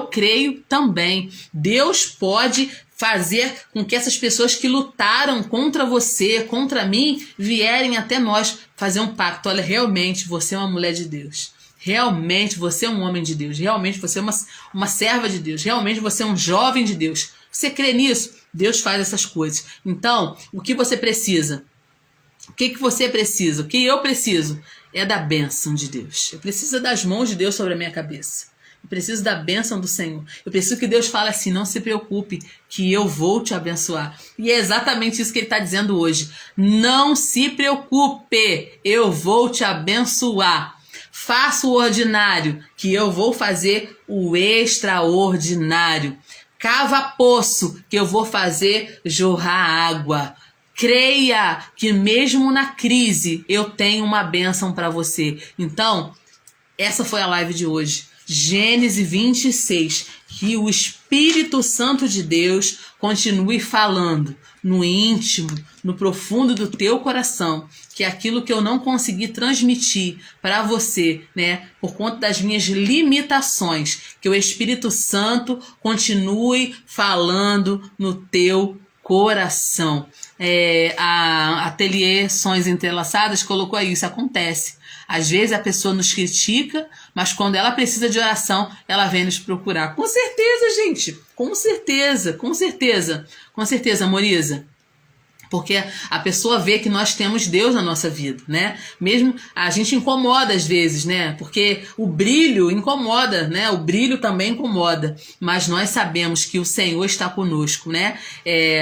creio também. Deus pode fazer com que essas pessoas que lutaram contra você, contra mim, vierem até nós fazer um pacto. Olha, realmente você é uma mulher de Deus. Realmente você é um homem de Deus. Realmente você é uma serva de Deus. Realmente você é um jovem de Deus. Você crê nisso? Deus faz essas coisas. Então, o que você precisa? O que você precisa? O que eu preciso? É da bênção de Deus. Eu preciso das mãos de Deus sobre a minha cabeça. Eu preciso da bênção do Senhor. Eu preciso que Deus fale assim, não se preocupe, que eu vou te abençoar. E é exatamente isso que ele está dizendo hoje. Não se preocupe, eu vou te abençoar. Faça o ordinário, que eu vou fazer o extraordinário. Cava poço, que eu vou fazer jorrar água. Creia que mesmo na crise eu tenho uma bênção para você. Então, essa foi a live de hoje. Gênesis 26. Que o Espírito Santo de Deus continue falando no íntimo, no profundo do teu coração, que aquilo que eu não consegui transmitir para você, né, por conta das minhas limitações, que o Espírito Santo continue falando no teu coração. A Ateliê Sonhos Entrelaçadas colocou aí, isso acontece. Às vezes a pessoa nos critica, mas quando ela precisa de oração, ela vem nos procurar. Com certeza, gente. Com certeza, com certeza. Com certeza, Moriza. Porque a pessoa vê que nós temos Deus na nossa vida, né? Mesmo a gente incomoda às vezes, né? Porque o brilho incomoda, né? O brilho também incomoda. Mas nós sabemos que o Senhor está conosco, né?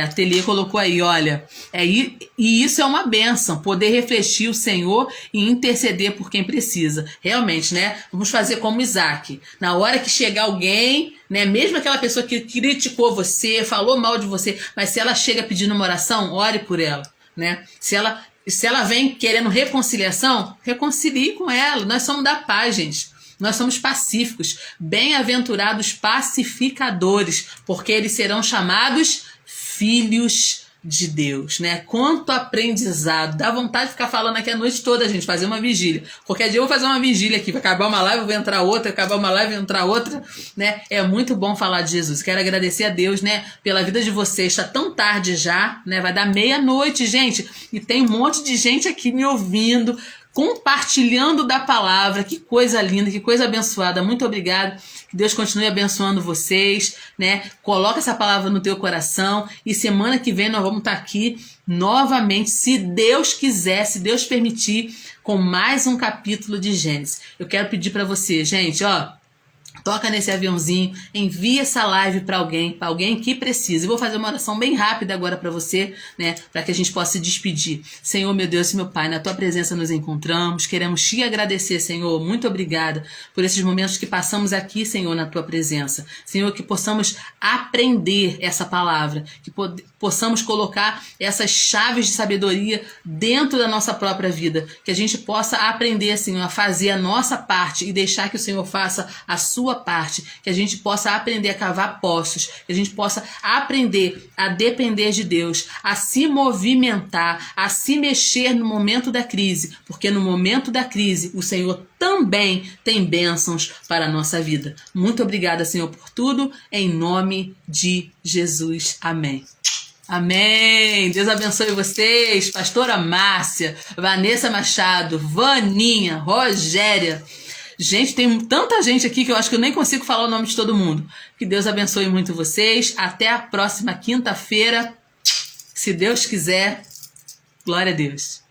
A Telia colocou aí, olha, e isso é uma bênção, poder refletir o Senhor e interceder por quem precisa. Realmente, né? Vamos fazer como Isaac. Na hora que chegar alguém, né? Mesmo aquela pessoa que criticou você, falou mal de você, mas se ela chega pedindo uma oração, ore por ela, né? Se ela vem querendo reconciliação, reconcilie com ela. Nós somos da paz, gente. Nós somos pacíficos, bem-aventurados pacificadores, porque eles serão chamados filhos de Deus, né? Quanto aprendizado. Dá vontade de ficar falando aqui a noite toda, gente, fazer uma vigília. Qualquer dia eu vou fazer uma vigília aqui, vai acabar uma live, vai entrar outra, vai acabar uma live, vai entrar outra, né? É muito bom falar de Jesus. Quero agradecer a Deus, né, pela vida de vocês. Está tão tarde já, né? Vai dar meia-noite, gente, e tem um monte de gente aqui me ouvindo, compartilhando da palavra. Que coisa linda, que coisa abençoada. Muito obrigada. Que Deus continue abençoando vocês, né? Coloca essa palavra no teu coração e semana que vem nós vamos estar aqui novamente, se Deus quiser, se Deus permitir, com mais um capítulo de Gênesis. Eu quero pedir para você, gente, Toca nesse aviãozinho, envia essa live para alguém que precisa. Eu vou fazer uma oração bem rápida agora para você, né, para que a gente possa se despedir. Senhor, meu Deus e meu Pai, na tua presença nos encontramos, queremos te agradecer, Senhor. Muito obrigada por esses momentos que passamos aqui, Senhor, na tua presença. Senhor, que possamos aprender essa palavra, que possamos colocar essas chaves de sabedoria dentro da nossa própria vida, que a gente possa aprender, Senhor, a fazer a nossa parte e deixar que o Senhor faça a sua parte, que a gente possa aprender a cavar poços, que a gente possa aprender a depender de Deus, a se movimentar, a se mexer no momento da crise, porque no momento da crise o Senhor também tem bênçãos para a nossa vida. Muito obrigada, Senhor, por tudo, em nome de Jesus. Amém. Amém. Deus abençoe vocês. Pastora Márcia, Vanessa Machado, Vaninha, Rogéria. Gente, tem tanta gente aqui que eu acho que eu nem consigo falar o nome de todo mundo. Que Deus abençoe muito vocês. Até a próxima quinta-feira. Se Deus quiser. Glória a Deus.